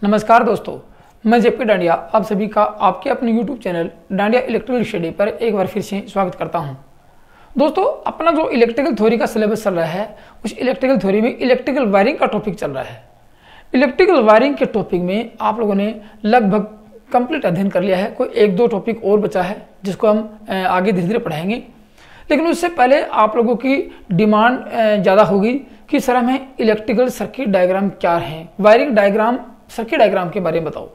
नमस्कार दोस्तों, मैं जेपी डांडिया आप सभी का आपके अपने YouTube channel dandiya electrical study पर एक बार फिर से स्वागत करता हूं। दोस्तों, अपना जो इलेक्ट्रिकल थ्योरी का सिलेबस चल रहा है उस इलेक्ट्रिकल थ्योरी में इलेक्ट्रिकल वायरिंग का टॉपिक चल रहा है। इलेक्ट्रिकल वायरिंग के टॉपिक में आप लोगों ने लगभग कंप्लीट अध्ययन कर लिया है। कोई एक दो टॉपिक और बचा है जिसको हम आगे धीरे धीरे पढ़ाएंगे, लेकिन उससे पहले आप लोगों की डिमांड ज़्यादा होगी कि सर हमें इलेक्ट्रिकल सर्किट डायग्राम क्या है, वायरिंग डायग्राम, सर्किट डायग्राम के बारे में बताओ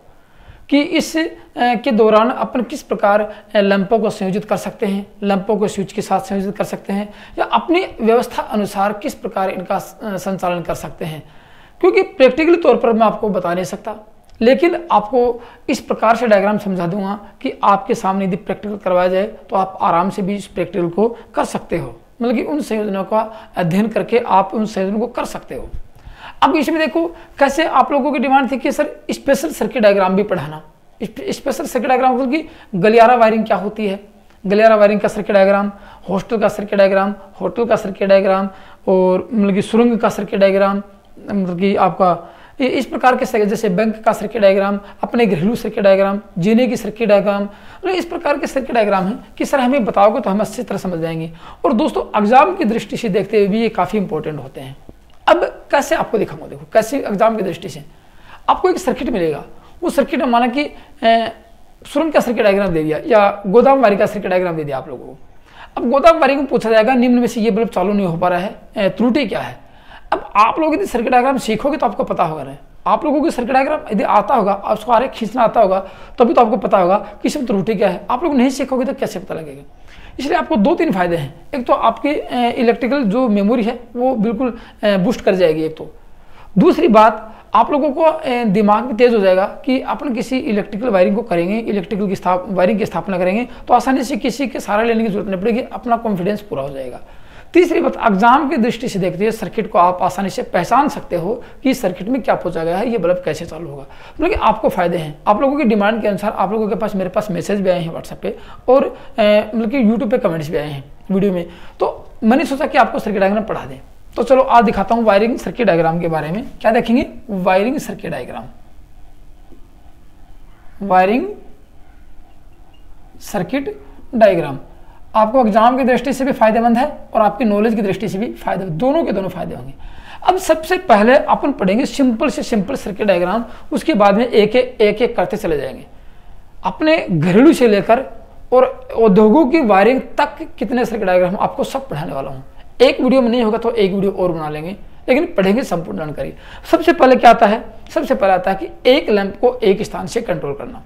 कि इस के दौरान अपन किस प्रकार लैंपों को संयोजित कर सकते हैं, लैंपों को स्विच के साथ संयोजित कर सकते हैं, या अपनी व्यवस्था अनुसार किस प्रकार इनका संचालन कर सकते हैं। क्योंकि प्रैक्टिकली तौर पर मैं आपको बता नहीं सकता, लेकिन आपको इस प्रकार से डायग्राम समझा दूंगा कि आपके सामने यदि प्रैक्टिकल करवाया जाए तो आप आराम से भी इस प्रैक्टिकल को कर सकते हो, मतलब कि उन संयोजनों का अध्ययन करके आप उन संयोजनों को कर सकते हो। अब इसमें देखो कैसे आप लोगों की डिमांड थी कि सर स्पेशल सर्किट डायग्राम भी पढ़ाना। स्पेशल सर्किट डायग्राम मतलब कि गलियारा वायरिंग क्या होती है, गलियारा वायरिंग का सर्किट डायग्राम, हॉस्टल का सर्किट डायग्राम, होटल का सर्किट डायग्राम, और मतलब कि सुरंग का सर्किट डायग्राम, मतलब कि आपका इस प्रकार के जैसे बैंक का सर्किट डायग्राम, अपने घरेलू सर्किट डायग्राम, जीने की सर्किट डायग्राम, मतलब इस प्रकार के सर्किट डायग्राम है कि सर हमें बताओगे तो हम अच्छी तरह समझ जाएंगे। और दोस्तों, एग्जाम की दृष्टि से देखते हुए भी ये काफ़ी इंपॉर्टेंट होते हैं। अब कैसे आपको दिखाऊंगा, देखो कैसे एग्जाम की दृष्टि से आपको एक सर्किट मिलेगा। वो सर्किट में माना कि सुरंग का सर्किट डायग्राम दे दिया या गोदाम वायरिंग का सर्किट डायग्राम दे दिया आप लोगों को। अब गोदाम वायरिंग में पूछा जाएगा निम्न में से ये बल्ब चालू नहीं हो पा रहा है, त्रुटि क्या है। अब आप लोग यदि सर्किट डायग्राम सीखोगे तो आपको पता होगा ना, आप लोगों को सर्किट डायग्राम यदि आता होगा, उसको आरेख खींचना आता होगा तभी तो आपको पता होगा कि इसमें त्रुटि क्या है। आप लोग नहीं सीखोगे तो कैसे पता लगेगा। इसलिए आपको दो तीन फायदे हैं। एक तो आपकी इलेक्ट्रिकल जो मेमोरी है वो बिल्कुल बूस्ट कर जाएगी एक तो। दूसरी बात, आप लोगों को दिमाग में तेज हो जाएगा कि अपन किसी इलेक्ट्रिकल वायरिंग को करेंगे, इलेक्ट्रिकल की वायरिंग की स्थापना करेंगे तो आसानी से किसी के सहारा लेने की जरूरत नहीं पड़ेगी, अपना कॉन्फिडेंस पूरा हो जाएगा। तीसरी बात, एग्जाम की दृष्टि से देखते हुए सर्किट को आप आसानी से पहचान सकते हो कि इस सर्किट में क्या पूछा गया है, ये बल्ब कैसे चालू होगा। मतलब कि आपको फायदे हैं। आप लोगों की डिमांड के अनुसार आप लोगों के पास मेरे पास मैसेज भी आए हैं व्हाट्सएप पे, और मतलब कि यूट्यूब पे कमेंट्स भी आए हैं वीडियो में, तो मैंने सोचा कि आपको सर्किट डायग्राम पढ़ा दें। तो चलो आज दिखाता हूँ वायरिंग सर्किट डायग्राम के बारे में। क्या देखेंगे? Wiring circuit diagram, wiring circuit diagram आपको एग्जाम की दृष्टि से भी फायदेमंद है और आपकी नॉलेज की दृष्टि से भी फायदे, दोनों के दोनों फायदे होंगे। अब सबसे पहले अपन पढ़ेंगे सिंपल से सिंपल सर्किट डायग्राम, उसके बाद में एक एक करते चले जाएंगे। अपने घरेलू से लेकर और उद्योगों की वायरिंग तक कितने सर्किट डायग्राम आपको सब पढ़ाने वाला हूँ। एक वीडियो में नहीं होगा तो एक वीडियो और बना लेंगे, लेकिन पढ़ेंगे संपूर्ण जानकारी। सबसे पहले क्या आता है? सबसे पहले आता है कि एक लैंप को एक स्थान से कंट्रोल करना,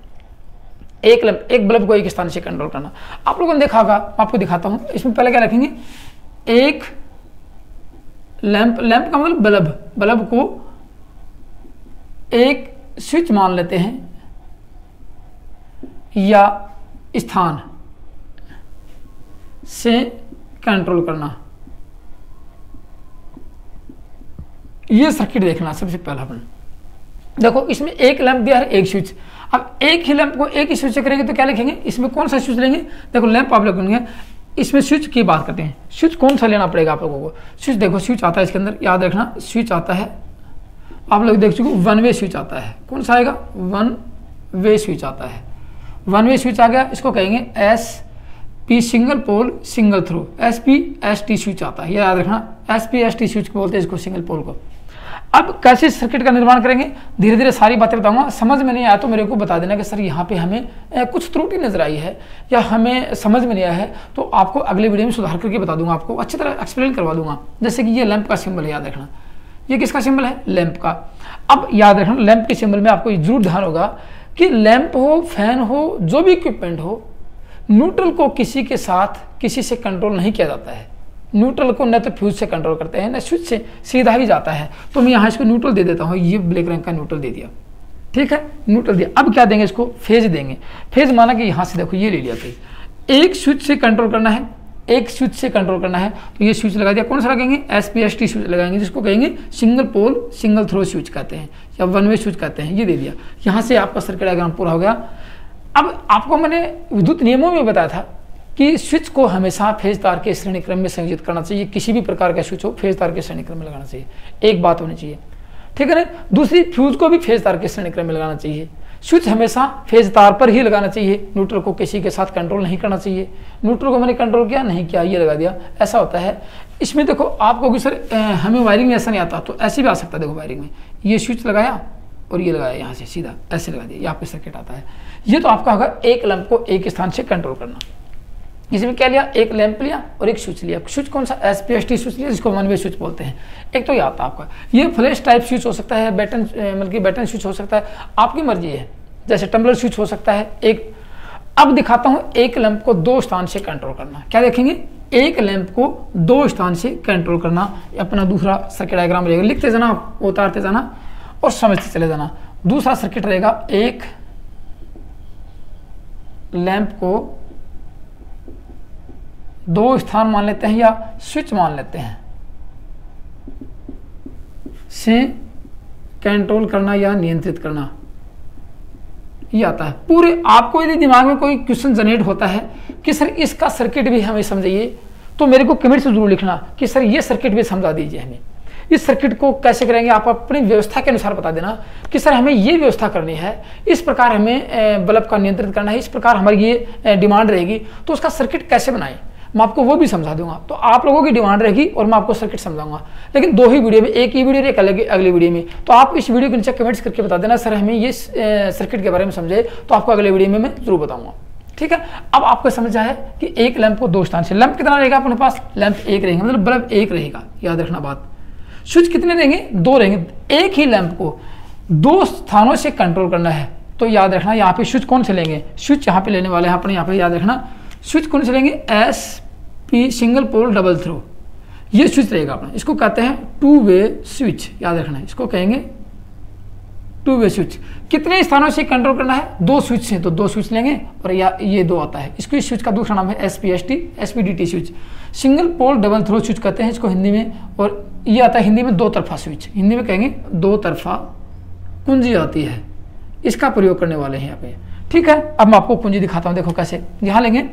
एक बल्ब को एक स्थान से कंट्रोल करना। आप लोगों ने देखा होगा, मैं आपको दिखाता हूं। इसमें पहले क्या रखेंगे? एक लैंप का मतलब बल्ब को एक स्विच मान लेते हैं या स्थान से कंट्रोल करना। ये सर्किट देखना सबसे पहला अपन। देखो इसमें एक लैंप दिया है, एक स्विच। अब एक ही लैंप को एक ही स्विच से करेंगे तो क्या लिखेंगे? इसमें कौन सा स्विच लेंगे? देखो लैंप आप लिखेंगे, इसमें स्विच की बात करते हैं। स्विच कौन सा लेना पड़ेगा आप लोगों को? स्विच देखो, स्विच आता है इसके अंदर, याद रखना स्विच आता है, आप लोग देख चुके, वन वे स्विच आता है। कौन सा आएगा? वन वे स्विच आता है। वन वे स्विच आ गया, इसको कहेंगे SP single pole single throw, SPST switch आता है, ये याद रखना। SPST स्विच को बोलते हैं इसको, सिंगल पोल को। अब कैसे सर्किट का निर्माण करेंगे, धीरे धीरे सारी बातें बताऊंगा। समझ में नहीं आया तो मेरे को बता देना कि सर यहाँ पे हमें कुछ त्रुटि नजर आई है या हमें समझ में नहीं आया है, तो आपको अगले वीडियो में सुधार करके बता दूंगा, आपको अच्छी तरह एक्सप्लेन करवा दूंगा। जैसे कि ये लैंप का सिंबल है, याद रखना ये किसका सिंबल है? लैंप का। अब याद रखना लैंप के सिंबल में आपको जरूर ध्यान होगा कि लैंप हो, फैन हो, जो भी इक्विपमेंट हो, न्यूट्रल को किसी के साथ किसी से कंट्रोल नहीं किया जाता है। न्यूट्रल को न तो फ्यूज से कंट्रोल करते हैं, न स्विच से, सीधा ही जाता है। तो मैं यहाँ इसको न्यूट्रल दे देता हूँ, ये ब्लैक रंग का न्यूट्रल दे दिया, ठीक है, न्यूट्रल दिया। अब क्या देंगे? इसको फेज देंगे। फेज माना कि यहाँ से देखो ये ले लिया फेज, एक स्विच से कंट्रोल करना है, एक स्विच से कंट्रोल करना है, तो ये स्विच लगा दिया। कौन सा लगाएंगे? SPST स्विच लगाएंगे, जिसको कहेंगे single pole single throw switch कहते हैं या वन वे स्विच कहते हैं। ये दे दिया, यहाँ से आपका सर्किट डायग्राम पूरा हो गया। अब आपको मैंने विद्युत नियमों में बताया था कि स्विच को हमेशा फेज तार के श्रेणी क्रम में संयोजित करना चाहिए। किसी भी प्रकार का स्विच हो फेज तार के श्रेणी क्रम में लगाना चाहिए, एक बात होनी चाहिए। ठीक है ना। दूसरी, फ्यूज को भी फेज तार के श्रेणी क्रम में लगाना चाहिए। स्विच हमेशा फेज तार पर ही लगाना चाहिए। न्यूट्रल को किसी के साथ कंट्रोल नहीं करना चाहिए। न्यूट्रल को मैंने कंट्रोल किया नहीं किया, ये लगा दिया, ऐसा होता है। इसमें देखो आप कहोगे सर हमें वायरिंग में ऐसा नहीं आता, तो ऐसे भी आ सकता है। देखो वायरिंग में ये स्विच लगाया और ये लगाया, यहाँ से सीधा ऐसे लगा दिया, यहाँ पे सर्किट आता है। ये तो आपका होगा एक लैंप को एक स्थान से कंट्रोल करना। इसमें क्या लिया, एक लैंप लिया और एक स्विच लिया। स्विच कौन सा, SPST स्विच लिया, जिसको वन वे स्विच बोलते हैं। एक तो ये आता है आपका, ये फ्लैश टाइप स्विच हो सकता है, बटन मतलब कि बटन स्विच हो सकता है, आपकी मर्जी है। जैसे टम्बलर स्विच हो सकता है एक। अब दिखाता हूँ एक लैंप को दो स्थान से कंट्रोल करना। क्या देखेंगे, एक लैंप को दो स्थान से कंट्रोल करना। अपना दूसरा सर्किट डायग्राम रहेगा, लिखते जाना, उतारते जाना और समझते चले जाना। दूसरा सर्किट रहेगा, एक लैंप को दो स्थान मान लेते हैं या स्विच मान लेते हैं से कंट्रोल करना या नियंत्रित करना, ये आता है। पूरे आपको यदि दिमाग में कोई क्वेश्चन जनरेट होता है कि सर इसका सर्किट भी हमें समझाइए, तो मेरे को कमेंट से जरूर लिखना कि सर ये सर्किट भी समझा दीजिए हमें। इस सर्किट को कैसे करेंगे आप अपनी व्यवस्था के अनुसार बता देना कि सर हमें ये व्यवस्था करनी है, इस प्रकार हमें बल्ब का नियंत्रित करना है, इस प्रकार हमारी ये डिमांड रहेगी, तो उसका सर्किट कैसे बनाएं, मैं आपको वो भी समझा दूंगा। तो आप लोगों की डिमांड रहेगी और मैं आपको सर्किट समझाऊंगा, लेकिन दो ही वीडियो में, एक ही वीडियो एक अलग अगली वीडियो में। तो आप इस वीडियो के नीचे कमेंट्स करके बता देना सर हमें ये सर्किट के बारे में समझे, तो आपको अगले वीडियो में मैं जरूर बताऊंगा। ठीक है, अब आपको समझ आया कि एक लैंप को दो स्थान से, लैंप कितना रहेगा अपने पास, लैंप एक रहेगा, मतलब बल्ब एक रहेगा, याद रखना बात। स्विच कितने रहेंगे, दो रहेंगे। एक ही लैंप को दो स्थानों से कंट्रोल करना है, तो याद रखना यहाँ पे स्विच कौन से लेंगे, स्विच यहाँ पे लेने वाले हैं अपने, यहाँ पे याद रखना स्विच कौन से लेंगे, SP single pole double throw, ये स्विच रहेगा अपना। इसको कहते हैं टू वे स्विच, याद रखना है, इसको कहेंगे टू वे स्विच। कितने स्थानों से कंट्रोल करना है, दो स्विच से, तो दो स्विच लेंगे और या ये दो आता है। इसको इस स्विच का दूसरा नाम है SPST SPDT switch, single pole double throw switch कहते हैं इसको हिंदी में। और ये आता है हिंदी में दो तरफा स्विच, हिंदी में कहेंगे दो तरफा कुंजी आती है, इसका प्रयोग करने वाले हैं यहाँ पे। ठीक है, अब मैं आपको कुंजी दिखाता हूँ, देखो कैसे। यहाँ लेंगे,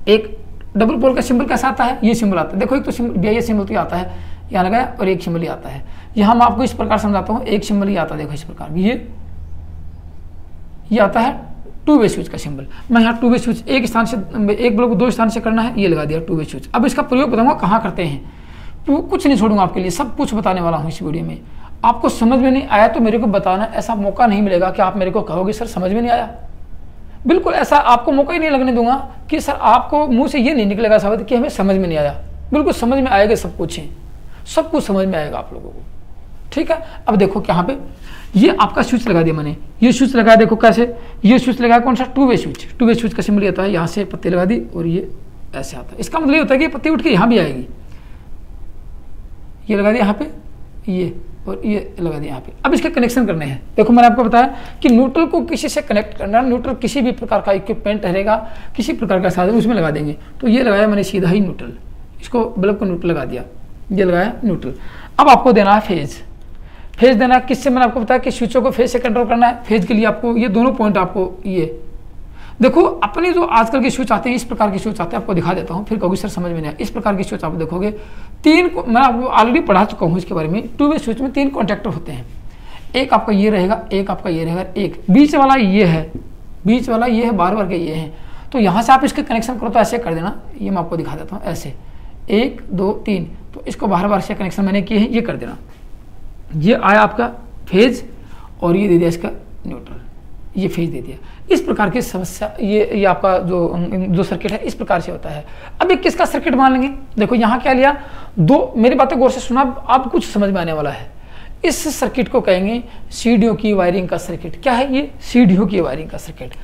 एक डबल पोल का सिंबल कैसा आता है, ये सिंबल आता है। देखो एक तो सिंबल, ये सिंबल तो आता है, यहाँ लगाया और एक सिंबल ही आता है। यहाँ मैं आपको इस प्रकार समझाता हूँ, एक सिंबल ही आता है, देखो इस प्रकार, ये आता है टू वे स्विच का सिंबल। मैं यहाँ टू वे स्विच एक स्थान से, एक ब्लॉक को दो स्थान से करना है, ये लगा दिया टू वे स्विच। अब इसका प्रयोग बताऊंगा कहाँ करते हैं, तो कुछ नहीं छोड़ूंगा आपके लिए, सब कुछ बताने वाला हूँ इस वीडियो में। आपको समझ में नहीं आया तो मेरे को बताना, ऐसा मौका नहीं मिलेगा कि आप मेरे को कहोगे सर समझ में नहीं आया। बिल्कुल ऐसा आपको मौका ही नहीं लगने दूंगा कि सर आपको मुंह से ये नहीं निकलेगा शब्द कि हमें समझ में नहीं आया। बिल्कुल समझ में आएगा, सब कुछ है, सब कुछ समझ में आएगा आप लोगों को। ठीक है, अब देखो यहाँ पे ये आपका स्विच लगा दिया मैंने, ये स्विच लगाया, देखो कैसे, ये स्विच लगाया कौन सा, two way switch. Two way switch का सिंबल आता है, यहाँ से पत्ती लगा दी और ये ऐसे आता है। इसका मतलब ये होता है कि पत्ती उठ के यहाँ भी आएगी, ये लगा दिया यहाँ पे, ये और ये लगा दिया यहाँ पे। अब इसके कनेक्शन करने हैं। देखो मैंने आपको बताया कि न्यूट्रल को किसी से कनेक्ट करना, न्यूट्रल किसी भी प्रकार का इक्विपमेंट रहेगा, किसी प्रकार का साधन उसमें लगा देंगे। तो ये लगाया मैंने सीधा ही न्यूट्रल, इसको बल्ब को न्यूट्रल लगा दिया, ये लगाया न्यूट्रल। अब आपको देना है फेज, फेज देना किससे, मैंने आपको बताया कि स्विचों को फेज से कंट्रोल करना है। फेज के लिए आपको ये दोनों पॉइंट, आपको ये देखो अपने जो आजकल के स्विच आते हैं, इस प्रकार के स्विच आते हैं, आपको दिखा देता हूँ, फिर कहोगे सर समझ में नहीं आया। इस प्रकार के स्विच आप देखोगे, तीन, मैं आपको ऑलरेडी पढ़ा चुका हूँ इसके बारे में। टू वे स्विच में तीन कॉन्टैक्टर होते हैं, एक आपका ये रहेगा, एक आपका ये रहेगा, एक बीच वाला ये है, बीच वाला ये है, बार बार के ये है। तो यहाँ से आप इसके कनेक्शन करो तो ऐसे कर देना, ये मैं आपको दिखा देता हूँ, ऐसे 1 2 3, तो इसको बार बार से कनेक्शन मैंने किए हैं, ये कर देना। ये आया आपका फेज और ये दे दिया इसका न्यूट्रल, ये फेज दे दिया। इस प्रकार की समस्या, ये आपका जो सर्किट है इस प्रकार से होता है। अब ये किसका सर्किट मान लेंगे, देखो यहाँ क्या लिया, दो, मेरी बातें गौर से सुना, आप कुछ समझ में आने वाला है। इस सर्किट को कहेंगे सीढ़ियों की वायरिंग का सर्किट। क्या है ये, सीढ़ियों की वायरिंग का सर्किट।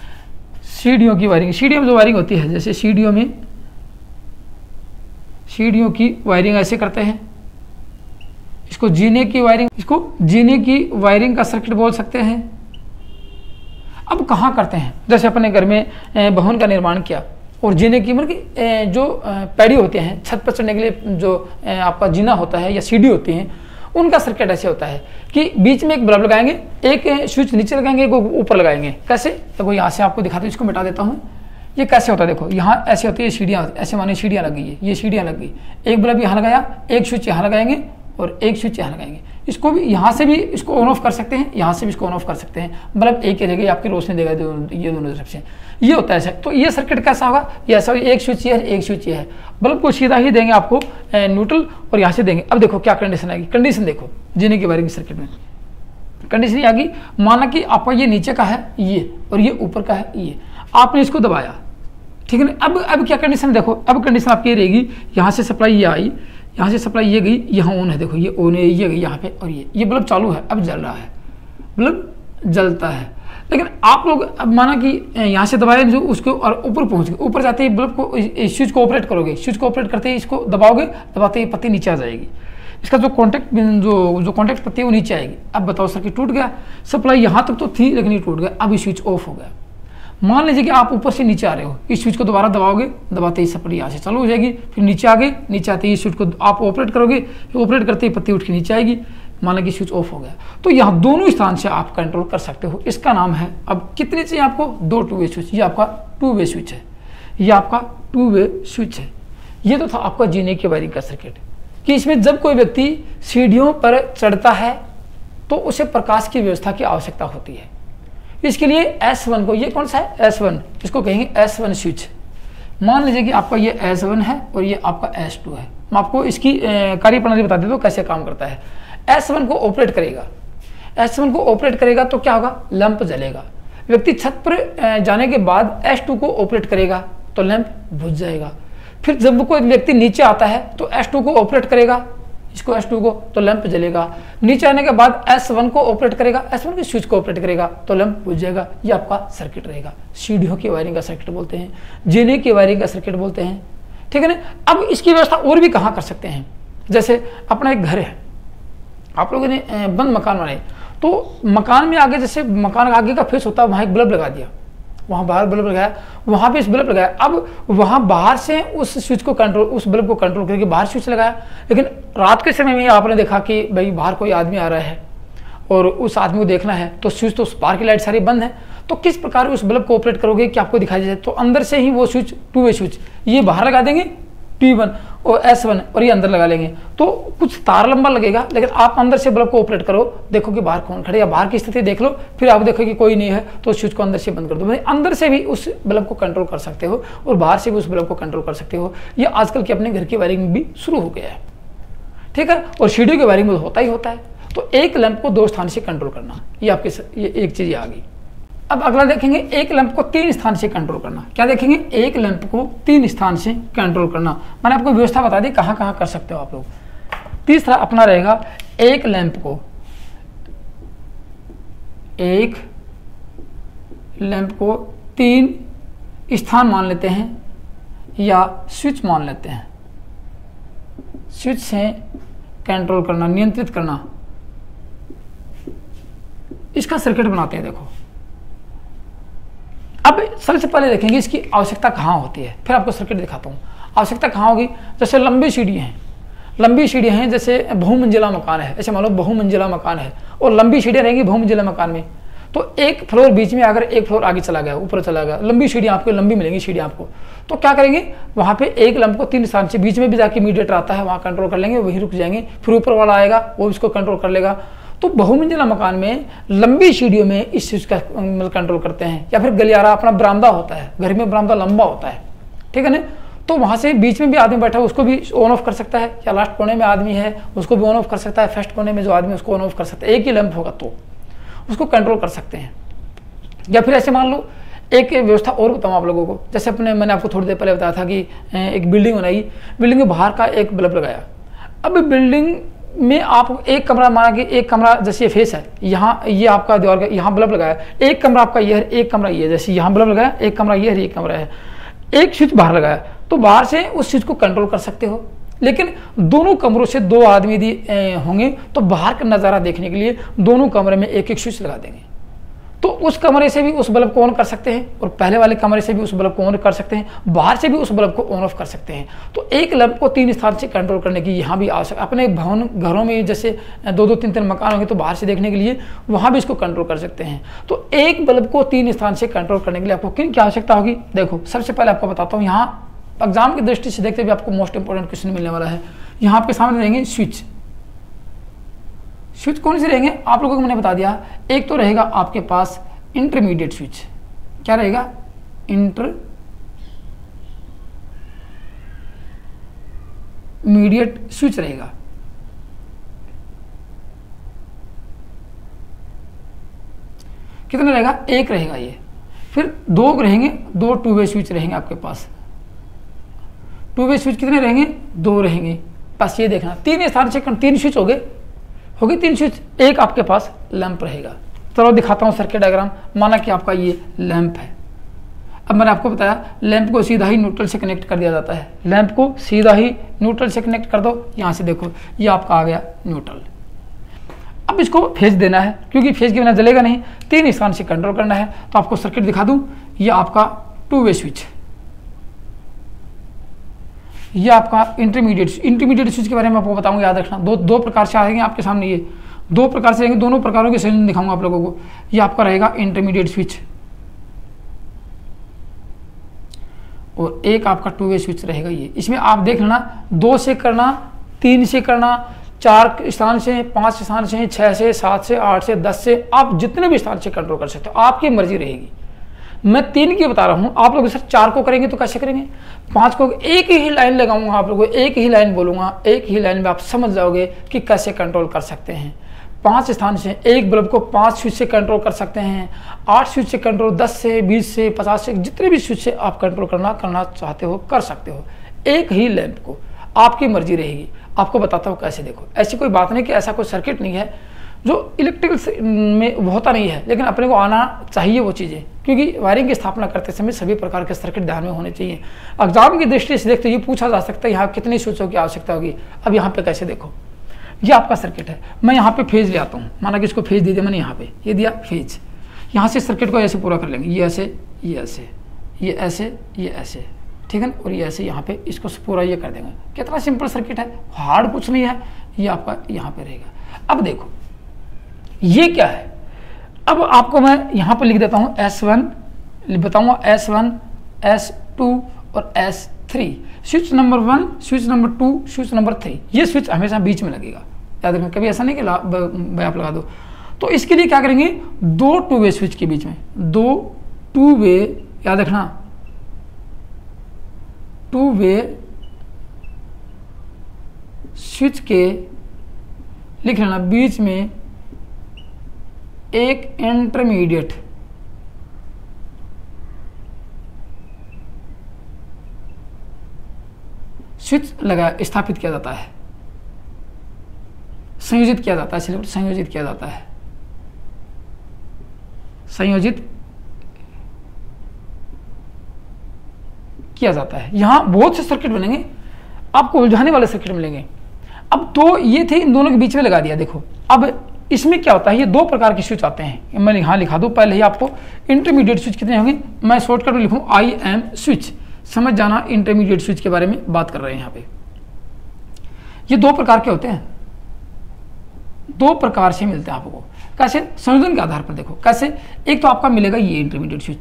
सीढ़ियों की वायरिंग, सीढ़ियों में जो वायरिंग होती है, जैसे सीढ़ियों में, सीढ़ियों की वायरिंग ऐसे करते हैं, इसको जीने की वायरिंग, इसको जीने की वायरिंग का सर्किट बोल सकते हैं। अब कहाँ करते हैं, जैसे अपने घर में भवन का निर्माण किया और जीने की, मतलब जो पैड़ी होते हैं छत पर चढ़ने के लिए, जो आपका जीना होता है या सीढ़ी होती हैं, उनका सर्किट ऐसे होता है कि बीच में एक बल्ब लगाएंगे, एक स्विच नीचे लगाएंगे, एक ऊपर लगाएंगे। कैसे, देखो यहाँ से आपको दिखाता हूँ, इसको मिटा देता हूँ। ये कैसे होता है, देखो यहाँ ऐसे होती है सीढ़ियाँ, ऐसे माने सीढ़ियाँ लग गई है, ये सीढ़ियाँ लग गई, एक बल्ब यहाँ लगाया, एक स्विच यहाँ लगाएंगे, और एक स्विच यहाँ लगाएंगे। इसको भी यहाँ से भी इसको ऑन ऑफ कर सकते हैं, यहाँ से भी इसको ऑन ऑफ कर सकते हैं, बल्ब एक ही रहेगा, आपकी रोशनी देगा ये दोनों तरफ से। ये होता है। तो ये सर्किट कैसा होगा, ये ऐसा एक स्विच ये है, एक स्विच ये है। बल्ब को सीधा ही देंगे आपको न्यूट्रल और यहाँ से देंगे। अब देखो क्या कंडीशन आएगी, कंडीशन देखो जीने की वायरिंग सर्किट में कंडीशन ये आ गई, माना कि आपका ये नीचे का है ये और ये ऊपर का है ये, आपने इसको दबाया, ठीक है ना। अब क्या कंडीशन देखो, अब कंडीशन आपकी ये रहेगी, यहाँ से सप्लाई ये आई, यहाँ से सप्लाई ये गई, यहाँ ऑन है, देखो ये ऑन है, ये गई यहाँ पे, और ये बल्ब चालू है, अब जल रहा है, बल्ब जलता है। लेकिन आप लोग अब माना कि यहाँ से दबाए जो उसको और ऊपर पहुँच गए, ऊपर जाते ही बल्ब को स्विच को ऑपरेट करोगे, स्विच को ऑपरेट करते ही इसको दबाओगे, दबाते ही पत्ती नीचे आ जाएगी, इसका जो कॉन्टैक्ट जो कॉन्टैक्ट पत्ती है वो नीचे आएगी। अब बताओ सर्किट टूट गया, सप्लाई यहाँ तक तो थी लेकिन ये टूट गया, अब ये स्विच ऑफ हो गया। मान लीजिए कि आप ऊपर से नीचे आ रहे हो, इस स्विच को दोबारा दबाओगे, दबाते ही सप्लाई यहाँ से चालू हो जाएगी, फिर नीचे आ गए, नीचे आते ही स्विच को आप ऑपरेट करोगे, ऑपरेट करते ही पत्ती उठ के नीचे आएगी, मान लो कि स्विच ऑफ हो गया। तो यहाँ दोनों स्थान से आप कंट्रोल कर सकते हो, इसका नाम है, अब कितने चाहिए आपको, 2 टू वे स्विच। ये आपका 2 वे स्विच है, ये आपका 2 वे स्विच है। ये तो था आपका जीने की वायरिंग का सर्किट, कि इसमें जब कोई व्यक्ति सीढ़ियों पर चढ़ता है तो उसे प्रकाश की व्यवस्था की आवश्यकता होती है। इसके लिए S1 को, ये कौन सा है S1, इसको कहेंगे S1 स्विच। मान लीजिए कि आपका ये S1 है और ये आपका S2 है। मैं आपको इसकी कार्यप्रणाली बता देता हूँ कैसे काम करता है। S1 को ऑपरेट करेगा, S1 को ऑपरेट करेगा तो क्या होगा, लैंप जलेगा। व्यक्ति छत पर जाने के बाद S2 को ऑपरेट करेगा तो लैंप बुझ जाएगा। फिर जब कोई व्यक्ति नीचे आता है तो S2 को ऑपरेट करेगा, इसको S2 को, तो लैंप जलेगा। नीचे आने के बाद S1 को ऑपरेट करेगा, S1 के स्विच को ऑपरेट करेगा तो लैंप बुझ जाएगा। ये आपका सर्किट रहेगा। सीढ़ियों की वायरिंग का सर्किट बोलते हैं, जीने की वायरिंग का सर्किट बोलते हैं, ठीक है ना। अब इसकी व्यवस्था और भी कहाँ कर सकते हैं, जैसे अपना एक घर है, आप लोगों ने बंद मकान बनाए, तो मकान में आगे, जैसे मकान आगे का फेस होता है, वहाँ एक बल्ब लगा दिया, वहाँ बाहर बल्ब लगाया, वहाँ पे इस बल्ब लगाया। अब वहाँ बाहर से उस स्विच को कंट्रोल, उस बल्ब को कंट्रोल करके बाहर स्विच लगाया। लेकिन रात के समय में आपने देखा कि भाई बाहर कोई आदमी आ रहा है और उस आदमी को देखना है, तो स्विच तो बाहर की लाइट सारी बंद है, तो किस प्रकार उस बल्ब को ऑपरेट करोगे कि आपको दिखाई दे। तो अंदर से ही वो स्विच 2 वे स्विच, ये बाहर लगा देंगे T1 और S1 और ये अंदर लगा लेंगे, तो कुछ तार लंबा लगेगा, लेकिन आप अंदर से बल्ब को ऑपरेट करो, देखो कि बाहर कौन खड़े, या बाहर की स्थिति देख लो, फिर आप देखो कि कोई नहीं है तो स्विच को अंदर से बंद कर दो। अंदर से भी उस बल्ब को कंट्रोल कर सकते हो और बाहर से भी उस बल्ब को कंट्रोल कर सकते हो। ये आजकल की अपने घर की वायरिंग में भी शुरू हो गया है, ठीक है। और सीढ़ियों की वायरिंग में होता ही होता है। तो एक लैंप को 2 स्थान से कंट्रोल करना, ये आपके ये एक चीज आ गई। अब अगला देखेंगे, एक लैंप को 3 स्थान से कंट्रोल करना। क्या देखेंगे, एक लैंप को 3 स्थान से कंट्रोल करना। मैंने आपको व्यवस्था बता दी कहाँ कहाँ कर सकते हो आप लोग। तीसरा अपना रहेगा, एक लैंप को 3 स्थान मान लेते हैं या स्विच मान लेते हैं, स्विच से कंट्रोल करना, नियंत्रित करना, इसका सर्किट बनाते हैं। देखो अब सबसे पहले देखेंगे इसकी आवश्यकता कहाँ होती है, फिर आपको सर्किट दिखाता हूँ। आवश्यकता कहाँ होगी, जैसे लंबी सीढ़ियाँ हैं, जैसे बहुमंजिला मकान है, ऐसे मान लो बहुमंजिला मकान है और लंबी सीढ़ियाँ रहेंगी बहुमंजिला मकान में, तो एक फ्लोर बीच में, अगर एक फ्लोर आगे चला गया, ऊपर चला गया, लंबी सीढ़ियाँ आपको लंबी मिलेंगी सीढ़ियाँ आपको, तो क्या करेंगे, वहाँ पे एक लैंप को 3 स्थान से, बीच में भी जाके मीडिएटर आता है, वहाँ कंट्रोल कर लेंगे, वहीं रुक जाएंगे, फिर ऊपर वाला आएगा वो इसको कंट्रोल कर लेगा। तो बहुमंजिला मकान में लंबी सीढ़ियों में इस चीज का कंट्रोल करते हैं। या फिर गलियारा, अपना बरामदा होता है, घर में बरामदा लंबा होता है, ठीक है ना, तो वहां से बीच में भी आदमी बैठा है उसको भी ऑन ऑफ कर सकता है, या लास्ट कोने में आदमी है उसको भी ऑन ऑफ कर सकता है, फर्स्ट कोने में जो आदमी है उसको ऑन ऑफ कर सकता है। एक ही लैंप होगा तो उसको कंट्रोल कर सकते हैं। या फिर ऐसे मान लो, एक व्यवस्था और बताऊँ आप लोगों को, जैसे मैंने आपको थोड़ी देर पहले बताया था कि एक बिल्डिंग बनाई, बिल्डिंग के बाहर का एक बल्ब लगाया। अब बिल्डिंग में आप एक कमरा, माना कि एक कमरा जैसे ये फेस है, यहाँ ये आपका दीवार का, यहाँ बल्ब लगाया, एक कमरा आपका ये है, एक कमरा ये है, जैसे यहाँ बल्ब लगाया, एक कमरा ये है, एक कमरा है, एक स्विच बाहर लगाया, तो बाहर से उस स्विच को कंट्रोल कर सकते हो। लेकिन दोनों कमरों से 2 आदमी होंगे तो बाहर का नज़ारा देखने के लिए दोनों कमरे में एक स्विच लगा देंगे, तो उस कमरे से भी उस बल्ब को ऑन कर सकते हैं और पहले वाले कमरे से भी उस बल्ब को ऑन कर सकते हैं, बाहर से भी उस बल्ब को ऑन ऑफ कर सकते हैं। तो एक लैंप को 3 स्थान से कंट्रोल करने की यहाँ भी आवश्यक, अपने भवन घरों में जैसे 2-2, 3-3 मकान होंगे तो बाहर से देखने के लिए वहाँ भी इसको कंट्रोल कर सकते हैं। तो एक बल्ब को 3 स्थान से कंट्रोल करने के लिए आपको किन की आवश्यकता होगी, देखो सबसे पहले आपको बताता हूँ। यहाँ एग्जाम की दृष्टि से देखते हुए आपको मोस्ट इंपोर्टेंट क्वेश्चन मिलने वाला है। यहाँ आपके सामने रहेंगे स्विच, स्विच कौन से रहेंगे आप लोगों को मैंने बता दिया। एक तो रहेगा आपके पास इंटरमीडिएट स्विच, क्या रहेगा, इंटरमीडिएट स्विच रहेगा। कितना रहेगा, एक रहेगा ये। फिर दो रहेंगे, दो टू वे स्विच रहेंगे आपके पास। टू वे स्विच कितने रहेंगे, दो रहेंगे। बस ये देखना, तीन स्थान से तीन स्विच हो गए, तीन स्विच। एक आपके पास लैंप रहेगा। चलो दिखाता हूँ सर्किट डायग्राम। माना कि आपका ये लैंप है। अब मैंने आपको बताया लैंप को सीधा ही न्यूट्रल से कनेक्ट कर दिया जाता है। लैंप को सीधा ही न्यूट्रल से कनेक्ट कर दो। यहाँ से देखो ये आपका आ गया न्यूट्रल। अब इसको फेज देना है, क्योंकि फेज के बिना जलेगा नहीं, तीन स्थान से कंट्रोल करना है। तो आपको सर्किट दिखा दूं, ये आपका टू वे स्विच, ये आपका इंटरमीडिएट स्विच के बारे में आपको बताऊंगा, याद रखना। दो प्रकार से आएंगे आपके सामने, ये दो प्रकार से आएंगे, दोनों प्रकारों के संयोजन दिखाऊंगा आप लोगों को। ये आपका रहेगा इंटरमीडिएट स्विच, और एक आपका टू वे स्विच रहेगा ये। इसमें आप देख लेना, 2 से करना, 3 से करना, 4 स्थान से, 5 स्थान से, 6 से, 7 से, 8 से, 10 से, आप जितने भी स्थान से कंट्रोल कर सकते हो, आपकी मर्जी रहेगी। मैं 3 की बता रहा हूं, आप लोग सर 4 को करेंगे तो कैसे करेंगे, 5 को एक ही लाइन लगाऊंगा, आप लोगों को एक ही लाइन बोलूंगा, एक ही लाइन में आप समझ जाओगे कि कैसे कंट्रोल कर सकते हैं। 5 स्थान से एक बल्ब को 5 स्विच से कंट्रोल कर सकते हैं, 8 स्विच से कंट्रोल, 10 से, 20 से, 50 से, जितने भी स्विच से आप कंट्रोल करना चाहते हो कर सकते हो। एक ही लैंप को, आपकी मर्जी रहेगी। आपको बताता हूँ कैसे। देखो, ऐसी कोई बात नहीं कि ऐसा कोई सर्किट नहीं है जो इलेक्ट्रिकल में होता नहीं है, लेकिन अपने को आना चाहिए वो चीज़ें, क्योंकि वायरिंग की स्थापना करते समय सभी प्रकार के सर्किट ध्यान में होने चाहिए। एग्जाम की दृष्टि से देखते ये पूछा जा सकता है यहाँ कितनी स्विचों की आवश्यकता होगी। अब यहाँ पे कैसे देखो, ये आपका सर्किट है, मैं यहाँ पे फेज ले आता हूँ। माना कि इसको फेज दे दिया मैंने, यहाँ पे ये दिया फेज। यहाँ से सर्किट को ऐसे पूरा कर लेंगे, ये ऐसे, ये ऐसे, ये ऐसे, ये ऐसे, ठीक है ना, और ये ऐसे यहाँ पे इसको पूरा ये कर देंगे। कितना सिंपल सर्किट है, हार्ड कुछ नहीं है। ये आपका यहाँ पे रहेगा। अब देखो ये क्या है, अब आपको मैं यहाँ पे लिख देता हूँ S1, बताऊंगा S1, S2 और S3। Switch number 1, switch number 2, switch number 3। ये स्विच हमेशा बीच में लगेगा, याद रखना। कभी ऐसा नहीं कि आप लगा दो। तो इसके लिए क्या करेंगे, 2 टू वे स्विच के बीच में, 2 टू वे, याद रखना, 2 वे स्विच के लिख लेना, बीच में एक इंटरमीडिएट स्विच स्थापित किया जाता है, संयोजित किया जाता है, संयोजित किया जाता है, संयोजित किया जाता है। यहां बहुत से सर्किट बनेंगे, आपको उलझाने वाले सर्किट मिलेंगे। अब तो ये थे, इन दोनों के बीच में लगा दिया। देखो अब इसमें क्या होता है, ये 2 प्रकार के स्विच आते हैं। मैं यहाँ लिखा दूँ पहले ही आपको, इंटरमीडिएट स्विच कितने होंगे, मैं शॉर्टकट में लिखूँ IM स्विच, समझ जाना इंटरमीडिएट स्विच के बारे में बात कर रहे हैं यहाँ पे। ये 2 प्रकार के होते हैं, 2 प्रकार से मिलते हैं आपको। कैसे, संयोजन के आधार पर देखो कैसे। एक तो आपका मिलेगा ये इंटरमीडिएट स्विच,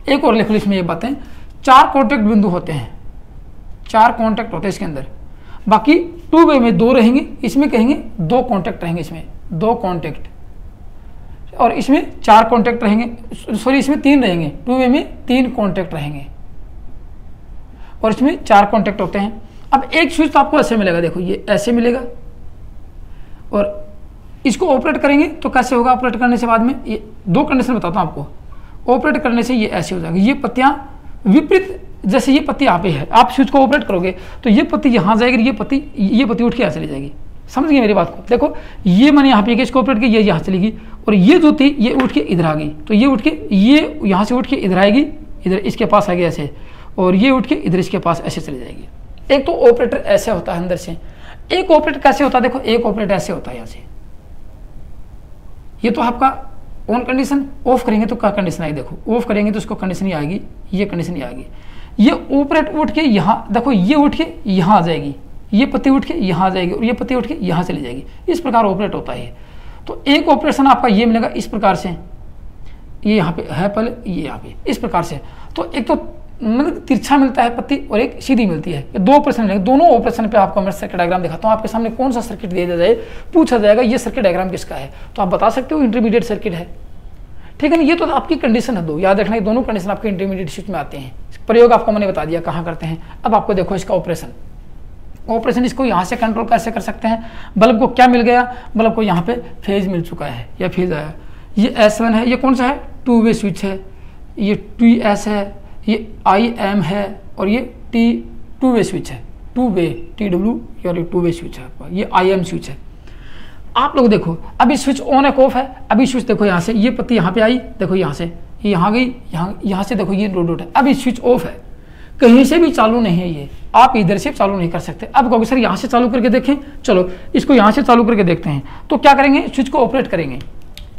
एक और लिख लो इसमें ये बातें, 4 कॉन्टैक्ट बिंदु होते हैं, 4 कॉन्टैक्ट होते हैं इसके अंदर। बाकी 2 वे में 2 रहेंगे, इसमें कहेंगे 2 कॉन्टैक्ट रहेंगे, इसमें 2 कॉन्टैक्ट, और इसमें 4 कॉन्टैक्ट रहेंगे, सॉरी इसमें 3 रहेंगे, 2 वे में 3 कॉन्टैक्ट रहेंगे, और इसमें 4 कॉन्टैक्ट होते हैं। अब एक स्विच तो आपको ऐसे मिलेगा, देखो ये ऐसे मिलेगा, और इसको ऑपरेट करेंगे तो कैसे होगा। ऑपरेट करने से बाद में ये 2 कंडीशन बताता हूँ आपको। ऑपरेट करने से ये ऐसे हो जाएगा, ये पत्तियाँ विपरीत, जैसे ये पत्ती यहाँ पे है, आप स्विच को ऑपरेट करोगे तो ये पत्ती यहाँ जाएगी, ये पत्ती उठ के यहाँ चली जाएगी। समझ गए मेरी बात को। देखो ये मैंने यहाँ पे इसको ऑपरेट किया, ये यहाँ चलेगी, और ये जो थी ये उठ के इधर आ गई, तो ये उठ के, ये यहाँ से उठ के इधर आएगी, इधर इसके पास आ गई ऐसे, और ये उठ के इधर इसके पास ऐसे चली जाएगी। एक तो ऑपरेटर ऐसे होता है अंदर से, एक ऑपरेटर कैसे होता है, देखो एक ऑपरेटर ऐसे होता है यहाँ से। ये तो आपका ऑन कंडीशन, ऑफ करेंगे तो क्या कंडीशन आएगी, देखो ऑफ करेंगे तो उसको कंडीशन ही आएगी, ये कंडीशन ही आएगी। ये ऑपरेट उठ के यहाँ, देखो ये उठ के यहाँ आ जाएगी, ये पत्ती उठ के यहाँ आ जाएगी, और ये पत्ती उठ के यहाँ चली जाएगी। इस प्रकार ऑपरेट होता है। तो एक ऑपरेशन आपका ये मिलेगा इस प्रकार से, ये यहाँ पे है पहले, ये यहाँ पे इस प्रकार से। तो एक तो मतलब तिरछा मिलता है पत्ती और एक सीधी मिलती है। ये दो ऑपरेशन मिलेंगे, दोनों ऑपरेशन पे आपको मैं सर्किट डायग्राम दिखाता हूँ। आपके सामने कौन सा सर्किट दे दिया जाए, पूछा जाएगा ये सर्किट डायग्राम किसका है, तो आप बता सकते हो इंटरमीडिएट सर्किट है, ठीक है ना। ये तो आपकी कंडीशन है दो, याद रखना, ये दोनों कंडीशन आपके इंटरमीडिएट स्विच में आते हैं। प्रयोग आपको मैंने बता दिया कहाँ करते हैं। अब आपको देखो इसका ऑपरेशन इसको यहाँ से कंट्रोल कैसे कर सकते हैं। बल्ब को क्या मिल गया, बल्ब को यहाँ पे फेज मिल चुका है या फेज आया। ये S1 है, ये कौन सा है, 2 वे स्विच है। ये TS है, ये IM है और ये T2 वे स्विच है, 2 वे TW और ये 2 वे स्विच है आपका, ये IM स्विच है। आप लोग देखो अभी स्विच ऑन है ऑफ है, अभी स्विच देखो यहाँ से ये पत्ती यहाँ पे आई, देखो यहाँ से ये यहाँ गई, यहाँ से देखो ये डॉट है, अभी स्विच ऑफ है, कहीं से भी चालू नहीं है, ये आप इधर से चालू नहीं कर सकते। अब कहोगे सर यहाँ से चालू करके देखें, चलो इसको यहाँ से चालू करके देखते हैं। तो क्या करेंगे, स्विच को ऑपरेट करेंगे,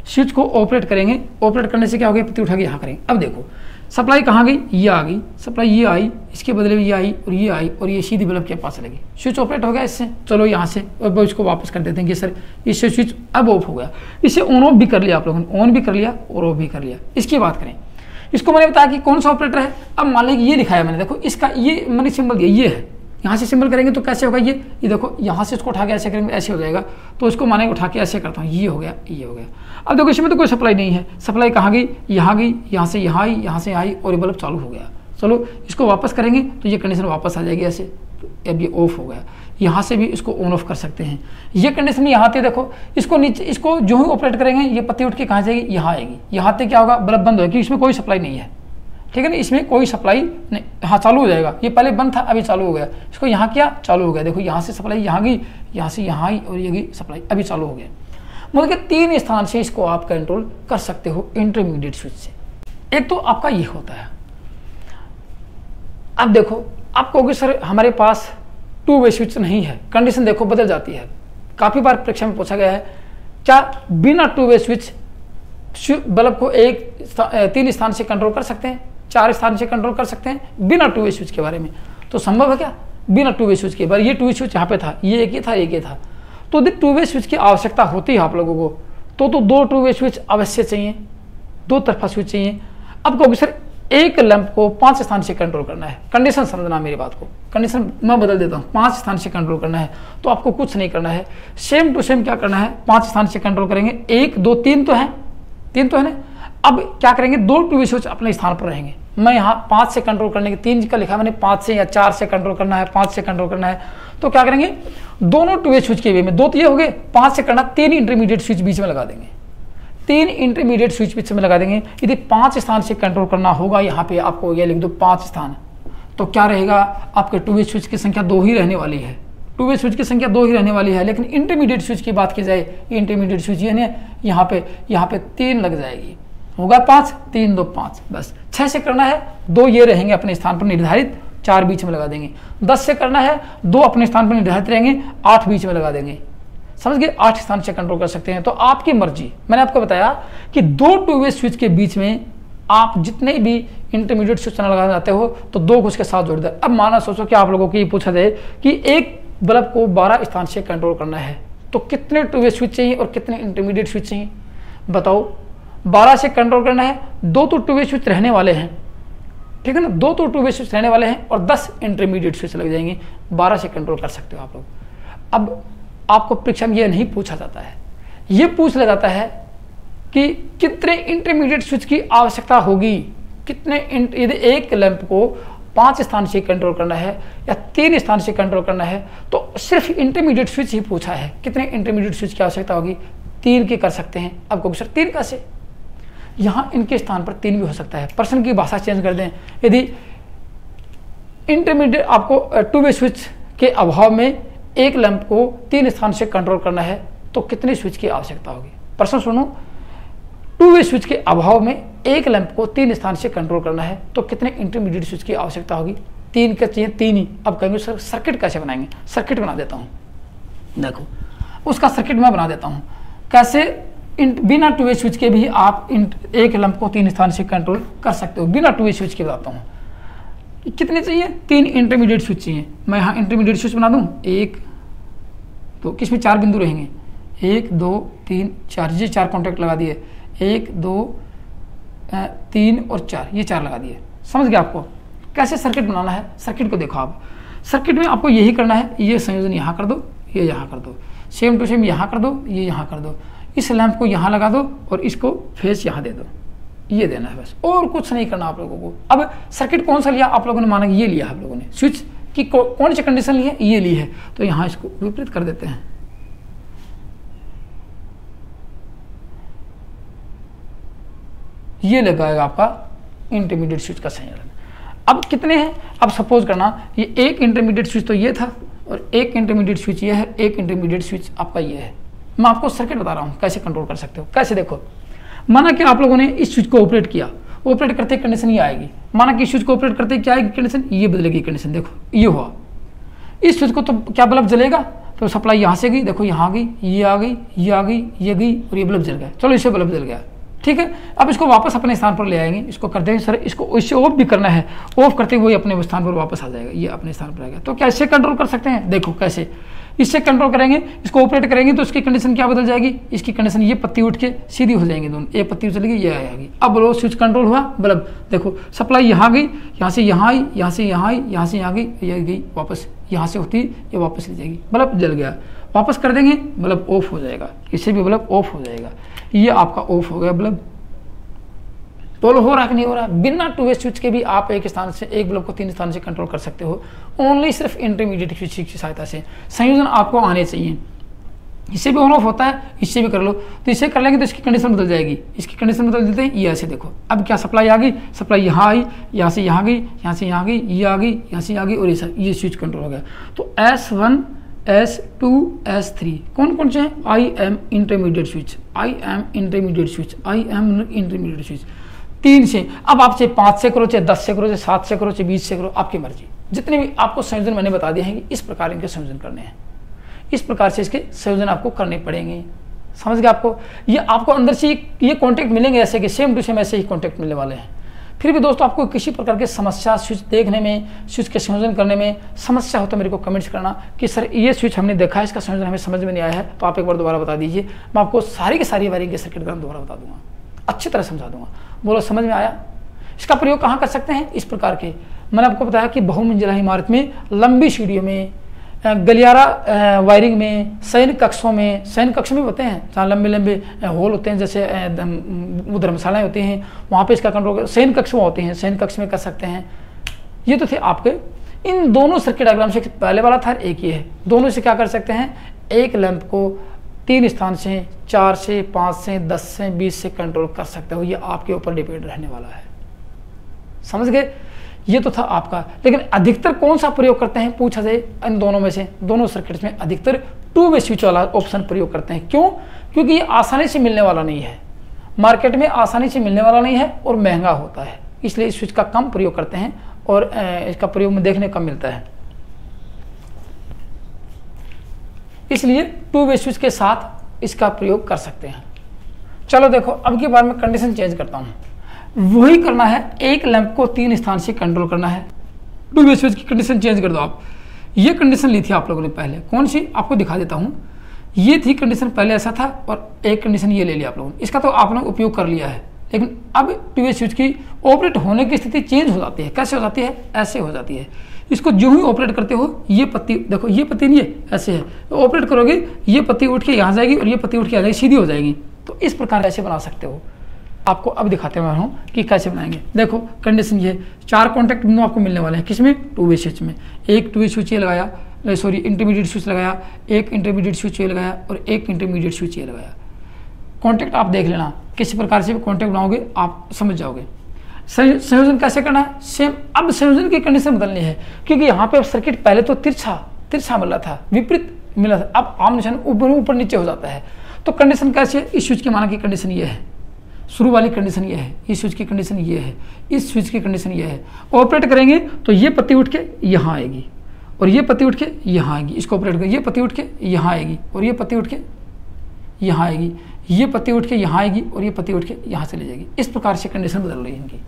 स्विच को ऑपरेट करेंगे। ऑपरेट करने से क्या हो गया, पत्ती उठा के यहाँ करेंगे। अब देखो सप्लाई कहाँ गई, ये आ गई सप्लाई, ये आई, इसके बदले में ये आई और ये आई और ये सीधी बल्ब के पास लगी, स्विच ऑपरेट हो गया इससे। चलो यहाँ से अब इसको वापस कर देते हैं कि सर इससे स्विच अब ऑफ हो गया। इसे ऑन ऑफ भी कर लिया आप लोगों ने, ऑन भी कर लिया और ऑफ भी कर लिया। इसकी बात करें, इसको मैंने बताया कि कौन सा ऑपरेटर है। अब मान लीजिए ये दिखाया मैंने, देखो इसका ये मैंने सिंबल दिया, ये है, यहाँ से सिंबल करेंगे तो कैसे होगा, ये देखो यहाँ से इसको उठा के ऐसे करेंगे ऐसे हो जाएगा, तो इसको माने उठा के ऐसे करता हूँ, ये हो गया, ये हो गया। अब देखो इसमें तो कोई सप्लाई नहीं है, सप्लाई कहाँ गई, यहाँ गई, यहाँ से यहाँ आई, यहाँ से आई और ये बल्ब चालू हो गया। चलो इसको वापस करेंगे तो ये कंडीशन वापस आ जाएगी ऐसे, तो अब ये ऑफ हो गया। यहाँ से भी इसको ऑन ऑफ कर सकते हैं। ये कंडीशन यहाँ आती है, देखो इसको नीचे, इसको जो ही ऑपरेट करेंगे ये पत्ती उठ के कहाँ जाएगी, यहाँ आएगी। यहाँ से क्या होगा, बल्ब बंद होगा क्योंकि इसमें कोई सप्लाई नहीं है, ठीक है ना, इसमें कोई सप्लाई नहीं। हाँ चालू हो जाएगा, ये पहले बंद था अभी चालू हो गया, इसको यहाँ किया चालू हो गया। देखो यहाँ से सप्लाई यहाँ गई, यहाँ से यहाँ आई और ये गई सप्लाई, अभी चालू हो गया। मतलब कि 3 स्थान से इसको आप कंट्रोल कर सकते हो इंटरमीडिएट स्विच से। एक तो आपका ये होता है। अब देखो आप कहोगे सर हमारे पास 2 वे स्विच नहीं है, कंडीशन देखो बदल जाती है। काफ़ी बार परीक्षा में पूछा गया है, क्या बिना 2 वे स्विच बल्ब को 3 स्थान से कंट्रोल कर सकते हैं, 4 स्थान से कंट्रोल कर सकते हैं बिना 2 वे स्विच के बारे में। तो संभव है क्या, बिना 2 वे स्विच के बारे, ये 2 वे स्विच यहाँ पे था, ये एक ही था, एक ही था, तो यदि 2 वे स्विच की आवश्यकता होती है आप लोगों को तो 2 2 वे स्विच अवश्य चाहिए, 2 तरफा स्विच चाहिए। अब कहोगे सर एक लैंप को 5 स्थान से कंट्रोल करना है, कंडीशन समझना मेरी बात को, कंडीशन मैं बदल देता हूँ, 5 स्थान से कंट्रोल करना है तो आपको कुछ नहीं करना है, सेम टू सेम क्या करना है, 5 स्थान से कंट्रोल करेंगे। 1 2 3 तो है, 3 तो है ना। अब क्या करेंगे, 2 2 वे स्विच अपने स्थान पर रहेंगे। मैं यहाँ 5 से कंट्रोल करने के 3 का लिखा मैंने, 5 से या 4 से कंट्रोल करना है, 5 से कंट्रोल करना है, तो क्या करेंगे, दोनों 2 वे स्विच के वे में 2 तो ये हो गए, 5 से करना, 3 इंटरमीडिएट स्विच बीच में लगा देंगे, 3 इंटरमीडिएट स्विच बीच में लगा देंगे। यदि 5 स्थान से कंट्रोल करना होगा, यहाँ पे आपको ये लिख दो 5 स्थान, तो क्या रहेगा, आपके 2 वे स्विच की संख्या 2 ही रहने वाली है, 2 वे स्विच की संख्या 2 ही रहने वाली है। लेकिन इंटरमीडिएट स्विच की बात की जाए, इंटरमीडिएट स्विच यानी यहाँ पे 3 लग जाएगी, होगा 5, 3 2 5, बस। 6 से करना है, 2 ये रहेंगे अपने स्थान पर निर्धारित, 4 बीच में लगा देंगे। 10 से करना है, 2 अपने स्थान पर निर्धारित रहेंगे, 8 बीच में लगा देंगे, समझ गए, 8 स्थान से कंट्रोल कर सकते हैं। तो आपकी मर्जी, मैंने आपको बताया कि 2 2 वे स्विच के बीच में आप जितने भी इंटरमीडिएट स्विच लगाना चाहते हो तो 2 को उसके साथ जोड़ दे। अब माना सोचो कि आप लोगों को ये पूछा जाए कि एक बल्ब को 12 स्थान से कंट्रोल करना है तो कितने 2 वे स्विच चाहिए और कितने इंटरमीडिएट स्विच चाहिए, बताओ। 12 से कंट्रोल करना है, 2 तो 2 वे स्विच रहने वाले हैं, ठीक है ना, 2 तो 2 वे स्विच रहने वाले हैं और 10 इंटरमीडिएट स्विच लग जाएंगे, 12 से कंट्रोल कर सकते हो आप लोग। अब आपको परीक्षा में यह नहीं पूछा जाता है, ये पूछ लिया जाता है कि कितने इंटरमीडिएट स्विच की आवश्यकता होगी, कितने यदि एक लैंप को 5 स्थान से कंट्रोल करना है या 3 स्थान से कंट्रोल करना है तो सिर्फ इंटरमीडिएट स्विच ही पूछा है, कितने इंटरमीडिएट स्विच की आवश्यकता होगी, 3 की कर सकते हैं। अब कहोगे सर 3 कैसे, यहाँ इनके स्थान पर 3 भी हो सकता है, प्रश्न की भाषा चेंज कर दें। यदि इंटरमीडिएट आपको 2 वे स्विच के अभाव में एक लैंप को 3 स्थान से कंट्रोल करना है तो कितने स्विच की आवश्यकता होगी, प्रश्न सुनो। 2 वे स्विच के अभाव में एक लैंप को 3 स्थान से कंट्रोल करना है तो कितने इंटरमीडिएट स्विच की आवश्यकता होगी, 3 का चाहिए, 3 ही। अब कहेंगे सर सर्किट कैसे बनाएंगे, सर्किट बना देता हूँ, देखो उसका सर्किट मैं बना देता हूँ कैसे। बिना 2 वे स्विच के भी आप एक लैंप को 3 स्थान से कंट्रोल कर सकते हो, बिना 2 वे स्विच के बताता हूँ। कितने चाहिए, 3 इंटरमीडिएट स्विच चाहिए। मैं यहाँ इंटरमीडिएट स्विच बना दूँ, 1 2, किसमें 4 बिंदु रहेंगे, 1 2 3 4, ये 4 कॉन्टैक्ट लगा दिए, 1 2 3 और 4, ये 4 लगा दिए, समझ गया आपको। कैसे सर्किट बनाना है, सर्किट को देखो आप। सर्किट में आपको यही करना है, ये संयोजन यहाँ कर दो, ये यहाँ कर दो, सेम टू सेम यहाँ कर दो, ये यहाँ कर दो, इस लैंप को यहाँ लगा दो और इसको फेस यहाँ दे दो, ये देना है बस, और कुछ नहीं करना आप लोगों को। अब सर्किट कौन सा लिया आप लोगों ने, माना ये लिया आप लोगों ने, स्विच की कौन सी कंडीशन ली है, ये ली है, तो यहाँ इसको विपरीत कर देते हैं। ये लगाएगा आपका इंटरमीडिएट स्विच का संयोजन। अब कितने हैं, अब सपोज करना ये एक इंटरमीडिएट स्विच तो ये था और एक इंटरमीडिएट स्विच ये है, एक इंटरमीडिएट स्विच आपका ये है। मैं आपको सर्किट बता रहा हूँ कैसे कंट्रोल कर सकते हो। कैसे देखो, माना कि आप लोगों ने इस स्विच को ऑपरेट किया, ऑपरेट करते कंडीशन ये आएगी, माना कि स्विच को ऑपरेट करते क्या आएगी कंडीशन, ये बदलेगी कंडीशन। देखो ये हुआ, इस स्विच को तो क्या बल्ब जलेगा, तो सप्लाई यहाँ से गई, देखो यहाँ गई, ये आ गई, ये आ गई, ये गई और ये बल्ब जल गया। चलो इससे बल्ब जल गया, ठीक है। अब इसको वापस अपने स्थान पर ले आएंगे, इसको कर देंगे सर, इसको इससे ऑफ भी करना है, ऑफ करते हुए अपने स्थान पर वापस आ जाएगा, ये अपने स्थान पर आएगा। तो कैसे कंट्रोल कर सकते हैं, देखो कैसे इससे कंट्रोल करेंगे, इसको ऑपरेट करेंगे तो इसकी कंडीशन क्या बदल जाएगी, इसकी कंडीशन ये पत्ती उठ के सीधी हो जाएंगी दोनों, ये पत्ती चली गई, ये आएगी। अब बोलो स्विच कंट्रोल हुआ, बल्ब देखो सप्लाई यहाँ गई, यहाँ से यहाँ आई, यहाँ से यहाँ आई, यहाँ से यहाँ गई, ये गई वापस, यहाँ से होती ये वापस ले जाएगी, बल्ब जल गया। वापस कर देंगे, बल्ब ऑफ हो जाएगा, इससे भी बल्ब ऑफ हो जाएगा, ये आपका ऑफ हो गया बल्ब। बोलो हो रहा कि नहीं हो रहा। बिना टू वे स्विच के भी आप एक स्थान से एक बल्ब को 3 स्थान से कंट्रोल कर सकते हो, ओनली सिर्फ इंटरमीडिएट स्विच की सहायता से। संयोजन आपको आने चाहिए, इससे भी ऑन ऑफ होता है, इससे भी कर लो, तो इससे कर लेंगे तो इसकी कंडीशन बदल जाएगी, इसकी कंडीशन बदल देते हैं, ये ऐसे देखो। अब क्या सप्लाई आ गई, सप्लाई यहाँ आई, यहाँ से यहाँ गई, यहाँ से यहाँ गई, ये आ गई, यहाँ से आ गई और ये स्विच कंट्रोल हो गया। तो S1 S2 S3 कौन कौन से हैं, I am intermediate switch, I am intermediate switch, I am intermediate switch, 3 से। अब आपसे 5 से करो, चाहे 10 से करो, चाहे 7 से करो, चाहे 20 से करो, आपकी मर्जी। जितने भी आपको संयोजन मैंने बता दिए हैं कि इस प्रकार इनके संयोजन करने हैं, इस प्रकार से इसके संयोजन आपको करने पड़ेंगे। समझ गए आपको, ये आपको अंदर से ये कॉन्टेक्ट मिलेंगे ऐसे कि सेम टू सेम ऐसे ही कॉन्टेक्ट मिलने वाले हैं। फिर भी दोस्तों आपको किसी प्रकार की समस्या स्विच देखने में, स्विच के संयोजन करने में समस्या हो तो मेरे को कमेंट्स करना कि सर ये स्विच हमने देखा है, इसका संयोजन हमें समझ में नहीं आया है, तो आप एक बार दोबारा बता दीजिए, मैं आपको सारी की सारी वायरिंग के सर्किट डायग्राम दोबारा बता दूंगा, अच्छी तरह समझा दूंगा। बोलो समझ में आया। इसका प्रयोग कहाँ कर सकते हैं, इस प्रकार के मैंने आपको बताया कि बहुमंजिला इमारत में, लंबी सीढ़ियों में, गलियारा वायरिंग में, शयन कक्षों में, शयन कक्ष में होते हैं जहाँ लंबे लंबे होल होते हैं, जैसे धर्मशालाएं होती हैं, वहाँ पे इसका कंट्रोल, शयन कक्ष में होते हैं, शयन कक्ष में कर सकते हैं। ये तो थे आपके इन दोनों सर्किट डायग्राम से, पहले वाला था एक ये है, दोनों से क्या कर सकते हैं, एक लैंप को 3 स्थान से, 4 से, 5 से, 10 से, 20 से कंट्रोल कर सकते हो। ये आपके ऊपर डिपेंड रहने वाला है, समझ गए। ये तो था आपका, लेकिन अधिकतर कौन सा प्रयोग करते हैं पूछा जाए, इन दोनों में से, दोनों सर्किट्स में अधिकतर टू वे स्विच वाला ऑप्शन प्रयोग करते हैं। क्यों, क्योंकि ये आसानी से मिलने वाला नहीं है, मार्केट में आसानी से मिलने वाला नहीं है और महंगा होता है, इसलिए इस स्विच का कम प्रयोग करते हैं और इसका प्रयोग में देखने कम मिलता है। इसलिए टू वे स्विच के साथ इसका प्रयोग कर सकते हैं। चलो देखो, अब की बार मैं कंडीशन चेंज करता हूँ, वही करना है, एक लैंप को 3 स्थान से कंट्रोल करना है। टू वे स्विच की कंडीशन चेंज कर दो आप। ये कंडीशन ली थी आप लोगों ने पहले, कौन सी आपको दिखा देता हूँ। ये थी कंडीशन, पहले ऐसा था और एक कंडीशन ये ले लिया आप लोगों ने, इसका तो आपने उपयोग कर लिया है। लेकिन अब टू वे स्विच की ऑपरेट होने की स्थिति चेंज हो जाती है। कैसे हो जाती है, ऐसे हो जाती है। इसको जो ही ऑपरेट करते हो, ये पत्ती देखो, ये पत्ती नहीं है, ऐसे है, ऑपरेट करोगे ये पत्ती उठ के यहाँ जाएगी और ये पत्ती उठ के आ जाएगी, सीधी हो जाएगी। तो इस प्रकार ऐसे बना सकते हो। आपको अब दिखाते हुए हूँ कि कैसे बनाएंगे। देखो कंडीशन ये, 4 कॉन्टैक्ट बिंदु आपको मिलने वाले हैं, किसमें, टू वे स्विच में। एक टू वे स्विच ये लगाया, सॉरी इंटरमीडिएट स्विच लगाया, एक इंटरमीडिएट स्विच ये लगाया और एक इंटरमीडिएट स्विच ये लगाया। कॉन्टैक्ट आप देख लेना, किसी प्रकार से भी कॉन्टैक्ट बनाओगे आप समझ जाओगे। संयोजन कैसे करना है, सेम। अब संयोजन की कंडीशन बदलनी है, क्योंकि यहाँ पे सर्किट पहले तो तिरछा मिला था, विपरीत मिला था, अब आम निशान ऊपर नीचे हो जाता है। तो कंडीशन कैसे, इस स्विच के माना की कंडीशन ये है, शुरू वाली कंडीशन ये है, इस स्विच की कंडीशन ये है, इस स्विच की कंडीशन ये है। ऑपरेट करेंगे तो ये पत्ती उठ के यहाँ आएगी और ये पत्ती उठ के यहाँ आएगी। इसको ऑपरेट करेंगे, ये पत्ती उठ के यहाँ आएगी और ये पत्ती उठ के यहाँ आएगी, ये पत्ती उठ के यहाँ आएगी और ये पत्ती उठ के यहाँ चली जाएगी। इस प्रकार से कंडीशन बदल रही है इनकी।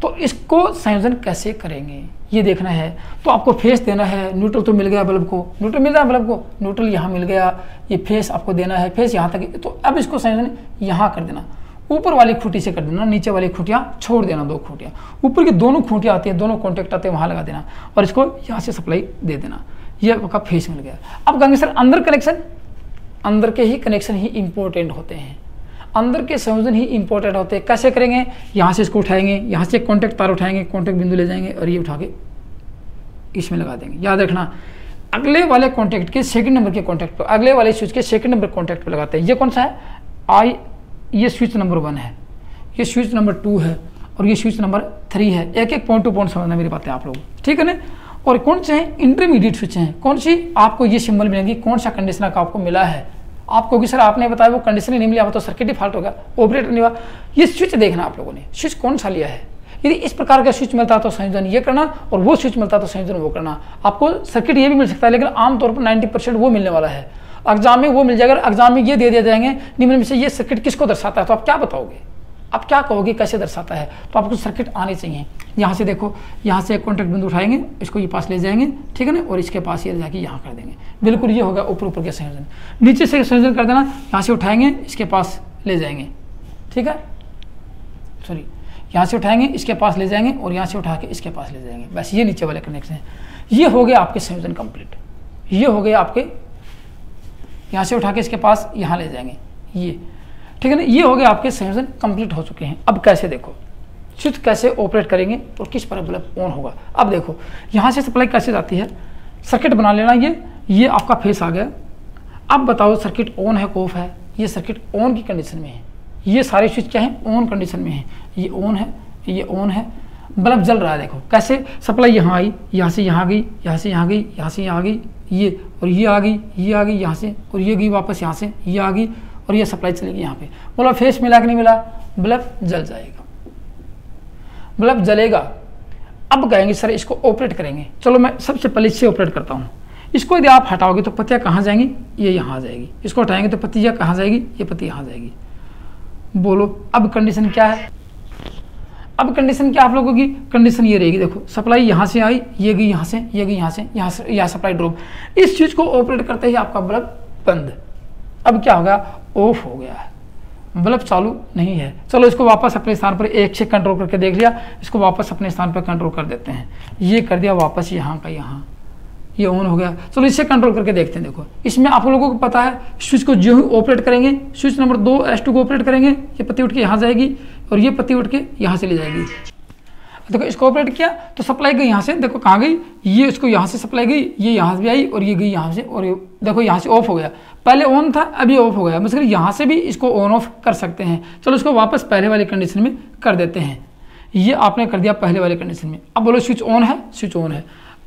तो इसको संयोजन कैसे करेंगे ये देखना है। तो आपको फेस देना है, न्यूट्रल तो मिल गया बल्ब को, न्यूट्रल मिल रहा है बल्ब को, न्यूट्रल यहाँ मिल गया, ये फेस आपको देना है, फेस यहाँ तक। तो अब इसको संयोजन यहाँ कर देना, ऊपर वाली खूंटी से कर देना, नीचे वाली खूंटियाँ छोड़ देना, 2 खूंटियाँ। ऊपर की दोनों खूंटियाँ आती हैं, दोनों कॉन्टेक्ट आते हैं, वहाँ लगा देना और इसको यहाँ से सप्लाई दे देना। ये आपका फेस मिल गया। अब कहेंगे सर अंदर कनेक्शन, अंदर के ही कनेक्शन ही इंपॉर्टेंट होते हैं, अंदर के संयोजन ही इंपॉर्टेंट होते हैं। कैसे करेंगे? यहाँ से इसको उठाएंगे, यहाँ से कॉन्टेक्ट तार उठाएंगे, कॉन्टेक्ट बिंदु ले जाएंगे और ये उठा के इसमें लगा देंगे। याद रखना, अगले वाले कॉन्टैक्ट के सेकंड नंबर के कॉन्टैक्ट पर, अगले वाले स्विच के सेकंड नंबर कॉन्टैक्ट पर लगाते हैं। ये कौन सा है? ये स्विच नंबर 1 है, ये स्विच नंबर 2 है और ये स्विच नंबर 3 है। एक एक पॉइंट टू पॉइंट समझना मेरी बातें आप लोग, ठीक है ना। और कौन से हैं? इंटरमीडिएट स्विच हैं। कौन सी? आपको ये सिंबल मिलेंगी, कौन सा कंडीशनर का आपको मिला है। आपको कि सर आपने बताया वो कंडीशन ही नहीं मिला, तो सर्किट डिफॉल्ट होगा, ऑपरेटर नहीं हुआ। ये स्विच देखना आप लोगों ने, स्विच कौन सा लिया है। यदि इस प्रकार का स्विच मिलता है तो संयोजन ये करना, और वो स्विच मिलता है तो संयोजन वो करना। आपको सर्किट ये भी मिल सकता है, लेकिन आमतौर पर 90% वो मिलने वाला है। एग्जाम में वो मिल जाएगा, एग्जाम में ये दे दिया जाएंगे निम्न में से ये सर्किट किसको दर्शाता है, तो आप क्या बताओगे, आप क्या कहोगे कैसे दर्शाता है। तो आपको सर्किट आने चाहिए। यहाँ से देखो, यहाँ से एक कॉन्टैक्ट बिंदु उठाएंगे, इसको ये पास ले जाएंगे, ठीक है ना, और इसके पास ये जाके यहाँ कर देंगे। बिल्कुल ये होगा ऊपर ऊपर के संयोजन। नीचे से संयोजन कर देना, यहाँ से उठाएंगे, इसके पास ले जाएंगे, ठीक है, सॉरी, यहाँ से उठाएंगे, इसके पास ले जाएंगे और यहाँ से उठा के इसके पास ले जाएंगे। बस ये नीचे वाले कनेक्शन है। ये हो गया आपके संयोजन कंप्लीट। ये हो गया आपके, यहाँ से उठा के इसके पास यहाँ ले जाएंगे, ये, ठीक है ना। ये हो गया आपके संयोजन कंप्लीट हो चुके हैं। अब कैसे देखो स्विच कैसे ऑपरेट करेंगे और किस पर बल्ब ऑन होगा। अब देखो यहाँ से सप्लाई कैसे जाती है, सर्किट बना लेना। ये आपका फेस आ गया। अब बताओ सर्किट ऑन है ऑफ है। ये सर्किट ऑन की कंडीशन में है, ये सारे स्विच क्या है, ऑन कंडीशन में है। ये ऑन है, ये ऑन है, बल्ब जल रहा है। देखो कैसे सप्लाई यहाँ आई, यहाँ से यहाँ गई, यहाँ से यहाँ गई, यहाँ से यहाँ गई, ये और ये आ गई, ये आ गई यहाँ से, और ये गई वापस यहाँ से, ये आ गई और ये सप्लाई चलेगी यहाँ पे। बोला फेस मिला कि नहीं मिला, बल्ब जल जाएगा, बल्ब जलेगा। अब कहेंगे सर इसको ऑपरेट करेंगे। चलो मैं सबसे पहले इससे ऑपरेट करता हूँ। इसको यदि आप हटाओगे तो पत्तियाँ कहाँ जाएंगी, ये यहाँ आ जाएगी। इसको हटाएंगे तो पत्तियाँ कहाँ जाएगी, ये पत्ती यहाँ जाएगी। बोलो अब कंडीशन क्या है, अब कंडीशन क्या आप लोगों की, कंडीशन ये रहेगी। देखो सप्लाई यहाँ से आई, ये गई यहाँ से, ये गई यहाँ से, यहाँ सप्लाई ड्रॉप। इस चीज को ऑपरेट करते ही आपका बल्ब बंद। अब क्या हो गया, ऑफ हो गया है, बल्ब चालू नहीं है। चलो इसको वापस अपने स्थान पर एक से कंट्रोल करके देख लिया, इसको वापस अपने स्थान पर कंट्रोल कर देते हैं। ये कर दिया वापस यहाँ का यहाँ, ये ऑन हो गया। चलो इससे कंट्रोल करके देखते हैं। देखो इसमें आप लोगों को पता है स्विच को जो ही ऑपरेट करेंगे, स्विच नंबर 2 S2 को ऑपरेट करेंगे, ये पत्ती उठ के यहाँ जाएगी और ये पत्ती उठ के यहाँ से ले जाएगी। देखो इसको ऑपरेट किया तो सप्लाई गई यहाँ से, देखो कहाँ गई, ये इसको यहाँ से सप्लाई गई, ये यहाँ से भी आई और ये गई यहाँ से, और ये देखो यहाँ से ऑफ हो गया। पहले ऑन था अभी ऑफ हो गया, मतलब यहाँ से भी इसको ऑन ऑफ कर सकते हैं। चलो इसको वापस पहले वाली कंडीशन में कर देते हैं। ये आपने कर दिया पहले वाले कंडीशन में। अब बोलो स्विच ऑन है, स्विच ऑन है।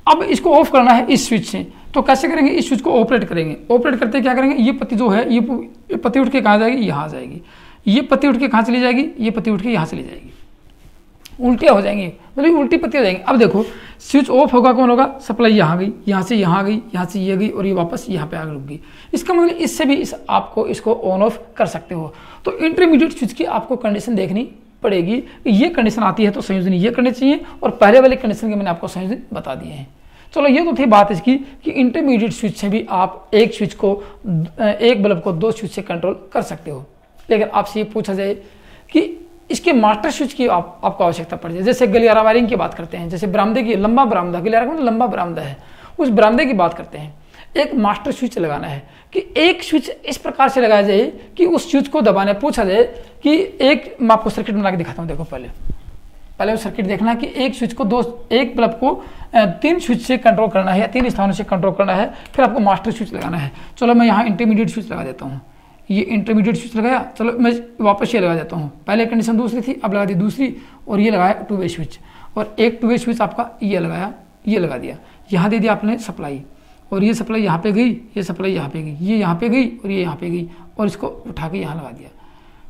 अब इसको ऑफ करना है इस स्विच से, तो कैसे करेंगे, इस स्विच को ऑपरेट करेंगे। ऑपरेट करते क्या करेंगे, ये पत्ती जो है, ये पत्ती उठ के कहाँ जाएगी, यहाँ आ जाएगी। ये पत्ती उठ के कहाँ चली जाएगी, ये पत्ती उठ के यहाँ चली जाएगी। उल्टियाँ हो जाएंगी, मतलब उल्टी पत्ती हो जाएंगी। अब देखो स्विच ऑफ होगा, कौन होगा, सप्लाई यहाँ गई, यहाँ से यहाँ गई, यहाँ से ये गई और ये वापस यहाँ पे आगे रुक गई। इसका मतलब इससे भी आपको इसको ऑन ऑफ कर सकते हो। तो इंटरमीडिएट स्विच की आपको कंडीशन देखनी पड़ेगी। ये कंडीशन आती है तो संयोजन ये करने चाहिए, और पहले वाले कंडीशन के मैंने आपको संयोजन बता दिए हैं। चलो ये तो थी बात इसकी कि इंटरमीडिएट स्विच से भी आप एक स्विच को, एक बल्ब को 2 स्विच से कंट्रोल कर सकते हो। लेकिन आपसे ये पूछा जाए कि इसके मास्टर स्विच की आपको आवश्यकता पड़ जाए, जैसे गलियारा वायरिंग की बात करते हैं, जैसे बरामदे की, लंबा बरामदा, गलियारा का मतलब लंबा बरामदा है, उस बरामदे की बात करते हैं। एक मास्टर स्विच लगाना है कि एक स्विच इस प्रकार से लगाया जाए कि उस स्विच को दबाने, पूछा जाए कि एक, मैं आपको सर्किट बना के दिखाता हूँ। देखो पहले वो सर्किट देखना है कि एक स्विच को एक बल्ब को 3 स्विच से कंट्रोल करना है या 3 स्थानों से कंट्रोल करना है, फिर आपको मास्टर स्विच लगाना है। चलो मैं यहाँ इंटरमीडिएट स्विच लगा देता हूँ। ये इंटरमीडिएट स्विच लगाया, चलो मैं वापस ये लगा देता हूँ। पहले कंडीशन दूसरी थी, अब लगा दी दूसरी, और ये लगाया 2 वे स्विच, और एक 2 वे स्विच आपका ये लगाया, ये लगा दिया। यहाँ दे दिया आपने सप्लाई, और ये सप्लाई यहाँ पे गई, ये सप्लाई यहाँ पे गई, ये यहाँ पे गई और ये यहाँ पे गई, और इसको उठा के यहाँ लगा दिया।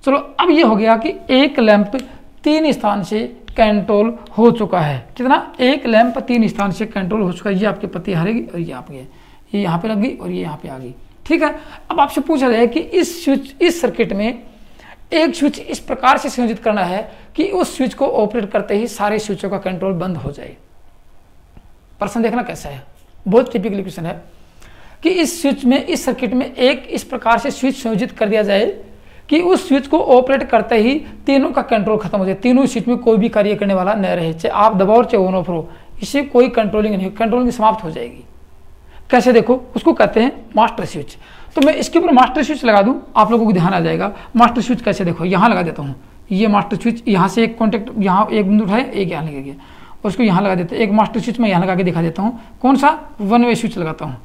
चलो अब ये हो गया कि एक लैंप 3 स्थान से कंट्रोल हो चुका है। कितना, एक लैंप 3 स्थान से कंट्रोल हो चुका है। ये आपकी पत्ती हारेगी और ये आप गए, ये यहाँ पे लग गई और ये यहाँ पे आ गई, ठीक है। अब आपसे पूछा जाए कि इस सर्किट में एक स्विच इस प्रकार से संयोजित करना है कि उस स्विच को ऑपरेट करते ही सारे स्विचों का कंट्रोल बंद हो जाए। प्रश्न देखना कैसा है, बहुत टिपिकल क्वेश्चन है कि इस स्विच में, इस सर्किट में एक इस प्रकार से स्विच संयोजित कर दिया जाए कि उस स्विच को ऑपरेट करते ही तीनों का कंट्रोल खत्म हो जाए, तीनों स्विच में कोई भी कार्य करने वाला न रहे, चाहे आप दबाओ चाहे ऑन ऑफ हो, इससे कोई कंट्रोलिंग नहीं, कंट्रोलिंग समाप्त हो जाएगी। कैसे देखो, उसको कहते हैं मास्टर स्विच। तो मैं इसके ऊपर मास्टर स्विच लगा दूं, आप लोगों को ध्यान आ जाएगा। मास्टर स्विच कैसे, देखो यहाँ लगा देता हूँ, ये मास्टर स्विच, यहाँ से एक कॉन्टेक्ट, यहाँ एक बिंदु उठाए, एक यहाँ लगा गया, उसको यहाँ लगा देते हैं। एक मास्टर स्विच मैं यहाँ लगा के दिखा देता हूँ, कौन सा, वन वे स्विच लगाता हूँ,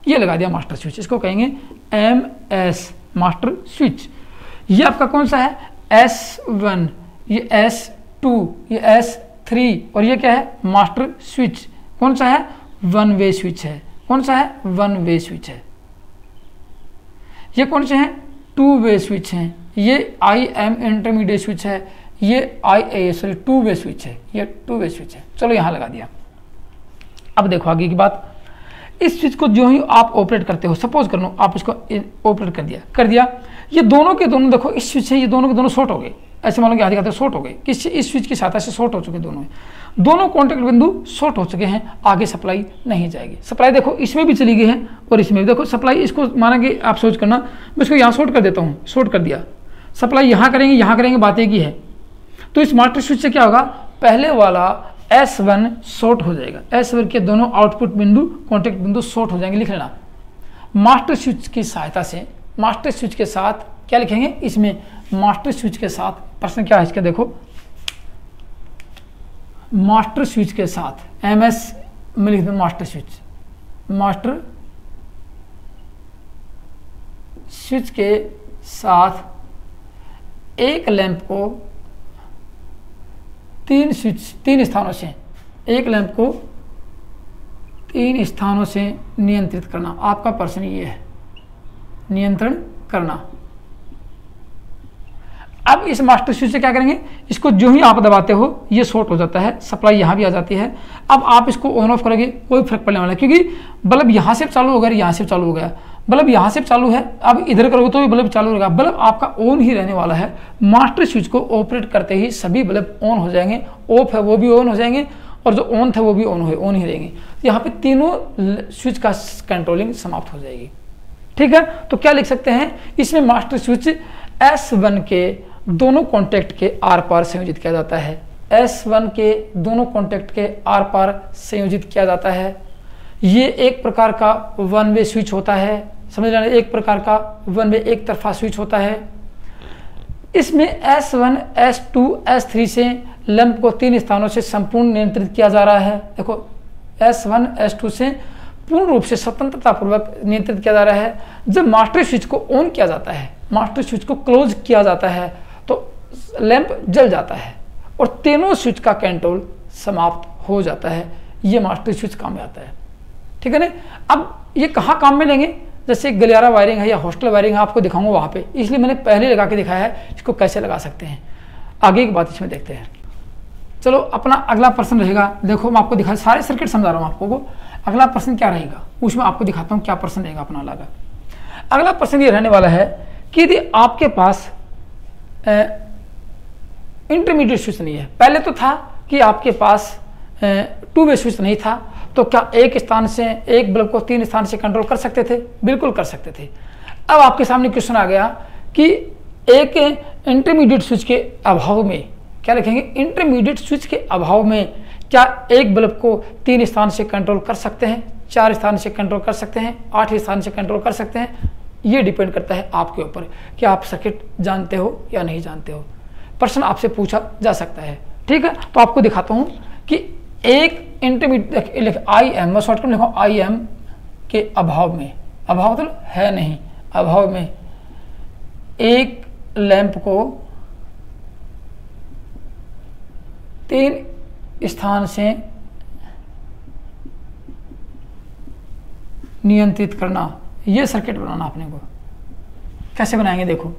ये लगा दिया मास्टर स्विच, इसको कहेंगे MS मास्टर स्विच। ये आपका कौन सा है, S1, ये S2, ये S3, और ये क्या है, मास्टर स्विच। कौन सा है, वन वे स्विच है। कौन सा है, वन वे स्विच है। ये कौन से हैं, टू वे स्विच हैं। ये IM इंटरमीडिएट स्विच है, ये IA टू वे स्विच है, ये टू वे स्विच है। चलो यहाँ लगा दिया। अब देखो आगे की बात, इस स्विच को जो ही आप ऑपरेट करते हो, सपोज कर लो आप इसको ऑपरेट कर दिया, ये दोनों के दोनों, देखो इस स्विच है, ये दोनों के दोनों शॉर्ट हो गए, ऐसे मान लो कि आधे आधे शॉर्ट हो गए, किससे, इस स्विच की सहायता से शॉर्ट हो चुके दोनों कॉन्टेक्ट बिंदु शॉर्ट हो चुके हैं, आगे सप्लाई नहीं जाएगी। सप्लाई देखो इसमें भी चली गई है और इसमें भी, देखो सप्लाई, इसको माना कि आप सोच करना, मैं इसको यहाँ शॉर्ट कर देता हूँ, शॉर्ट कर दिया, सप्लाई यहाँ करेंगे, बात एक ही है। तो इस मास्टर स्विच से क्या होगा, पहले वाला S1 शॉर्ट हो जाएगा, S1 के दोनों आउटपुट बिंदु, कॉन्टेक्ट बिंदु शॉर्ट हो जाएंगे। लिख लेना, मास्टर स्विच की सहायता से, मास्टर स्विच के साथ क्या लिखेंगे, इसमें मास्टर स्विच के साथ, प्रश्न क्या है इसका, देखो मास्टर स्विच के साथ, MS में लिख दो मास्टर स्विच, मास्टर स्विच के साथ एक लैंप को तीन स्थानों से, एक लैंप को 3 स्थानों से नियंत्रित करना। आपका प्रश्न ये है, नियंत्रण करना। अब इस मास्टर स्विच से क्या करेंगे, इसको जो ही आप दबाते हो ये शॉर्ट हो जाता है, सप्लाई यहाँ भी आ जाती है। अब आप इसको ऑन ऑफ करोगे, कोई फर्क पड़ने वाला है, क्योंकि बल्ब यहाँ से चालू हो गया, यहाँ से चालू हो गया, बल्ब यहाँ से चालू है, अब इधर करोगे तो भी बल्ब चालू होगा, बल्ब आपका ऑन ही रहने वाला है। मास्टर स्विच को ऑपरेट करते ही सभी बल्ब ऑन हो जाएंगे, ऑफ है वो भी ऑन हो जाएंगे, और जो ऑन थे वो भी ऑन ही रहेंगे। यहाँ पे तीनों स्विच का कंट्रोलिंग समाप्त हो जाएगी। ठीक है, तो क्या लिख सकते हैं, इसमें मास्टर स्विच S1 के दोनों कॉन्टेक्ट के आर पार संयोजित किया जाता है, S1 के दोनों कॉन्टेक्ट के आर पार संयोजित किया जाता है। ये एक प्रकार का वन वे स्विच होता है, समझ लेना, एक प्रकार का वन वे एक तरफा स्विच होता है। इसमें S1, S2, S3 से लैंप को 3 स्थानों से संपूर्ण नियंत्रित किया जा रहा है। देखो S1, S2 से पूर्ण रूप से स्वतंत्रता पूर्वक नियंत्रित किया जा रहा है। जब मास्टर स्विच को ऑन किया जाता है, मास्टर स्विच को क्लोज किया जाता है, तो लैंप जल जाता है और तीनों स्विच का कंट्रोल समाप्त हो जाता है। ये मास्टर स्विच काम में आता है। ठीक है ना। अब ये कहाँ काम में लेंगे, जैसे गलियारा वायरिंग है या हॉस्टल वायरिंग है, आपको दिखाऊंगा वहाँ पे, इसलिए मैंने पहले लगा के दिखाया है इसको कैसे लगा सकते हैं। आगे की बात इसमें देखते हैं। चलो अपना अगला प्रश्न रहेगा, देखो मैं आपको दिखा, सारे सर्किट समझा रहा हूँ आपको को। अगला प्रश्न क्या रहेगा उसमें आपको दिखाता हूँ क्या प्रश्न रहेगा अपना अलग। अगला प्रश्न ये रहने वाला है कि यदि आपके पास इंटरमीडिएट स्विच नहीं है, पहले तो था कि आपके पास टू वे स्विच नहीं था, तो क्या एक स्थान से, एक बल्ब को 3 स्थान से कंट्रोल कर सकते थे? बिल्कुल कर सकते थे। अब आपके सामने क्वेश्चन आ गया कि एक इंटरमीडिएट स्विच के अभाव में, क्या लिखेंगे, इंटरमीडिएट स्विच के अभाव में क्या एक बल्ब को 3 स्थान से कंट्रोल कर सकते हैं, 4 स्थान से कंट्रोल कर सकते हैं, 8 स्थान से कंट्रोल कर सकते हैं? ये डिपेंड करता है आपके ऊपर कि आप सर्किट जानते हो या नहीं जानते हो। प्रश्न आपसे पूछा जा सकता है। ठीक है, तो आपको दिखाता हूं कि एक इंटरमीडिएट IM, मैं शॉर्टकट लिखूँ IM के अभाव में, अभाव तो है नहीं, अभाव में एक लैंप को 3 स्थान से नियंत्रित करना, ये सर्किट बनाना अपने को। कैसे बनाएंगे देखो।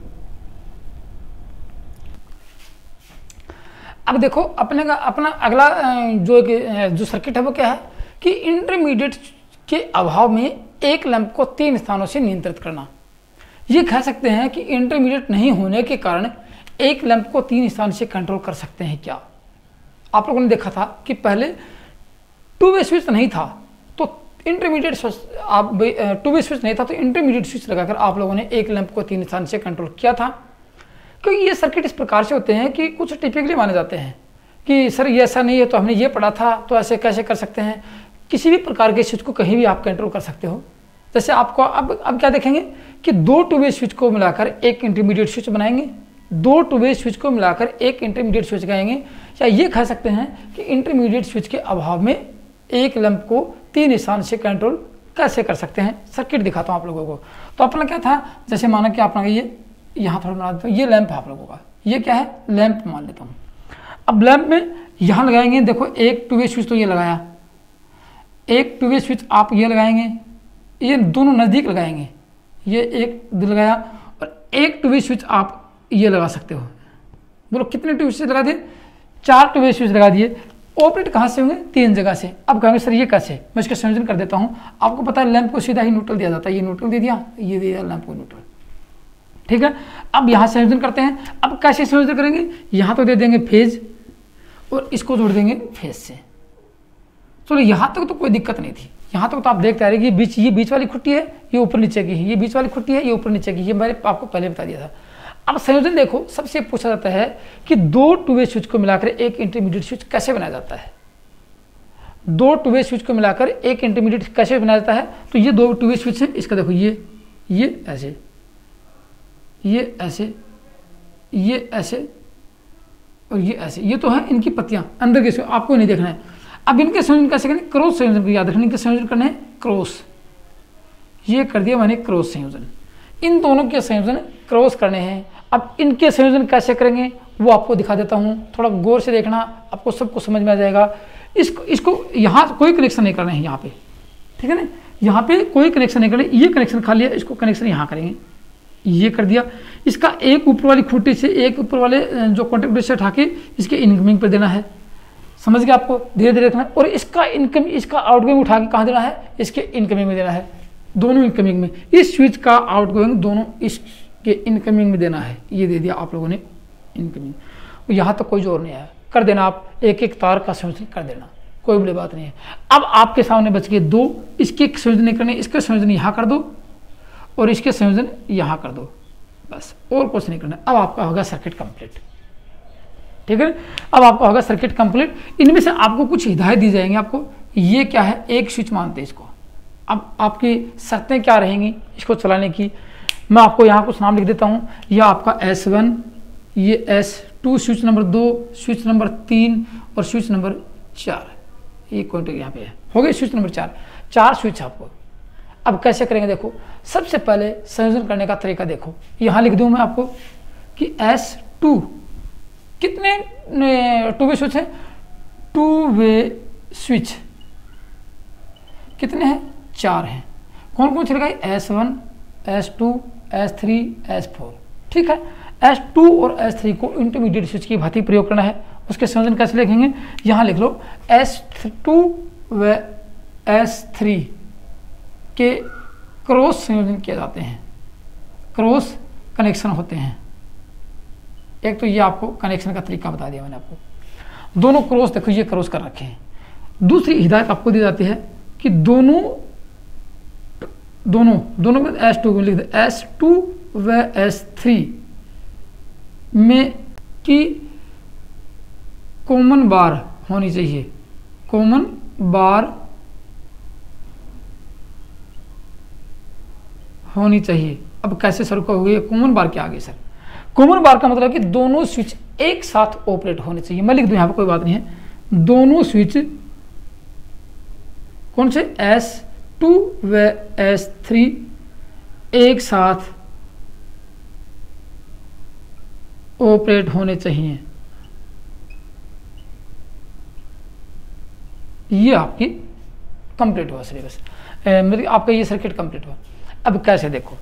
अब देखो अपने का अपना अगला जो सर्किट है वो क्या है कि इंटरमीडिएट के अभाव में एक लैंप को 3 स्थानों से नियंत्रित करना। ये कह सकते हैं कि इंटरमीडिएट नहीं होने के कारण एक लैंप को 3 स्थान से कंट्रोल कर सकते हैं क्या? आप लोगों ने देखा था कि पहले टू वे स्विच नहीं था, तो इंटरमीडिएट टू वे स्विच नहीं था तो इंटरमीडिएट स्विच लगाकर आप लोगों ने एक लैंप को 3 स्थान से कंट्रोल किया था। क्योंकि ये सर्किट इस प्रकार से होते हैं कि कुछ टिपिकली माने जाते हैं कि सर ये ऐसा नहीं है तो हमने ये पढ़ा था तो ऐसे कैसे कर सकते हैं। किसी भी प्रकार के स्विच को कहीं भी आप कंट्रोल कर सकते हो। जैसे आपको अब क्या देखेंगे कि 2 टू वे स्विच को मिलाकर एक इंटरमीडिएट स्विच बनाएंगे, 2 टू वे स्विच को मिलाकर एक इंटरमीडिएट स्विच लगाएंगे, या ये कह सकते हैं कि इंटरमीडिएट स्विच के अभाव में एक लैंप को 3 स्थान से कंट्रोल कैसे कर सकते हैं। सर्किट दिखाता हूँ आप लोगों को। तो अपना क्या था, जैसे माना कि आपने ये यहाँ थोड़ा बना देता हूँ, ये लैंप है आप लोगों का, ये क्या है लैंप मान लेता हूँ। अब लैंप में यहाँ लगाएंगे, देखो एक टू वे स्विच तो ये लगाया, एक टू वे स्विच आप ये लगाएंगे, ये दोनों नज़दीक लगाएंगे, ये एक लगाया, और एक टू वे स्विच आप ये लगा सकते हो। बोलो कितने टू वे स्विच लगा दिए, 4 टू वे स्विच लगा दिए। ऑपरेट कहाँ से होंगे, 3 जगह से। अब कहेंगे सर ये कैसे, मैं इसका संयोजन कर देता हूँ। आपको पता है लैंप को सीधा ही न्यूट्रल दिया जाता है, ये न्यूट्रल दे दिया, ये दिया लैंप को न्यूट्रल, ठीक है। अब यहाँ संयोजन करते हैं। अब कैसे संयोजन करेंगे, यहाँ तो दे देंगे फेज और इसको जोड़ देंगे फेज से। चलो यहाँ तक तो कोई दिक्कत नहीं थी, यहाँ तक तो आप देखते आ रहे कि ये बीच वाली खुट्टी है, ये ऊपर नीचे की है, ये बीच वाली खुट्टी है, ये ऊपर नीचे की, ये मैंने आपको पहले बता दिया था। अब संयोजन देखो, सबसे पूछा जाता है कि 2 टू वे स्विच को मिलाकर एक इंटरमीडिएट स्विच कैसे बनाया जाता है। 2 टू वे स्विच को मिलाकर एक इंटरमीडिएट कैसे बनाया जाता है। तो ये 2 टू वे स्विच है, इसका देखो ये ऐसे, ये ऐसे, ये ऐसे और ये ऐसे, ये तो है इनकी पत्तियां अंदर के, आपको नहीं देखना है। अब इनके संयोजन कैसे करें, क्रॉस संयोजन को याद रखना, इनके संयोजन करने हैं क्रॉस, ये कर दिया मैंने क्रॉस संयोजन। इन दोनों के संयोजन क्रॉस करने हैं। अब इनके संयोजन कैसे करेंगे वो आपको दिखा देता हूँ, थोड़ा गौर से देखना, आपको सबको समझ में आ जाएगा। इसको यहाँ कोई कनेक्शन नहीं करना है यहाँ पे, ठीक है ना, यहाँ पे कोई कनेक्शन नहीं करना, ये कनेक्शन खा लिया, इसको कनेक्शन यहाँ करेंगे, ये कर दिया। इसका एक ऊपर वाली खूंटी से एक ऊपर वाले जो कॉन्टेक्ट से उठा के इसके इनकमिंग पर देना है, समझ गया आपको, धीरे धीरे रखना है। और इसका इसका आउटगोइंग उठा के कहाँ देना है, इसके इनकमिंग में देना है, दोनों इनकमिंग में। इस स्विच का आउटगोइंग दोनों इसके इनकमिंग में देना है, ये दे दिया आप लोगों ने इनकमिंग। यहाँ तक कोई जोर नहीं आया, कर देना आप, एक एक तार का संयोजन कर देना, कोई बड़ी बात नहीं है। अब आपके सामने बच गए 2, इसके संयोजन नहीं करने, इसके संयोजन यहाँ कर दो और इसके संयोजन यहाँ कर दो, बस और कुछ नहीं करना। अब आपका होगा सर्किट कंप्लीट, ठीक है। अब आपका होगा सर्किट कंप्लीट। इनमें से आपको कुछ हिदायत दी जाएंगी आपको, ये क्या है, एक स्विच मानते हैं इसको। अब आपकी शर्तें क्या रहेंगी इसको चलाने की, मैं आपको यहाँ कुछ नाम लिख देता हूँ। यह आपका S1, ये S2, switch number 2, switch number 3 और स्विच नंबर 4, ये कॉन्टेक्ट यहाँ पे है, हो गए स्विच नंबर 4 स्विच आपको। अब कैसे करेंगे देखो, सबसे पहले संयोजन करने का तरीका देखो, यहाँ लिख दूँ मैं आपको कि S2 कितने टू वे स्विच है, 2 वे स्विच कितने हैं, 4 हैं। कौन कौन से लगाए, S1, S2, S3, S4, ठीक है। S2 और S3 को इंटरमीडिएट स्विच की भांति प्रयोग करना है। उसके संयोजन कैसे लिखेंगे, यहाँ लिख लो, S2 व S3 के क्रॉस संयोजन किए जाते हैं, क्रॉस कनेक्शन होते हैं। एक तो ये आपको कनेक्शन का तरीका बता दिया मैंने आपको, दोनों क्रॉस देखो ये क्रॉस कर रखे हैं। दूसरी हिदायत आपको दी जाती है कि दोनों में S2 में लिख दे, S2 व S3 में की कॉमन बार होनी चाहिए, कॉमन बार होनी चाहिए। अब कैसे सर को होगी कॉमन बार, क्या आगे सर, कॉमन बार का मतलब कि दोनों स्विच एक साथ ऑपरेट होने चाहिए। मैं लिख दूं यहाँ पर, कोई बात नहीं है, दोनों स्विच कौन से, S2 व S3 एक साथ ऑपरेट होने चाहिए। ये आपकी कंप्लीट हुआ सिलेबस, मतलब आपका ये सर्किट कंप्लीट हुआ। अब कैसे देखो,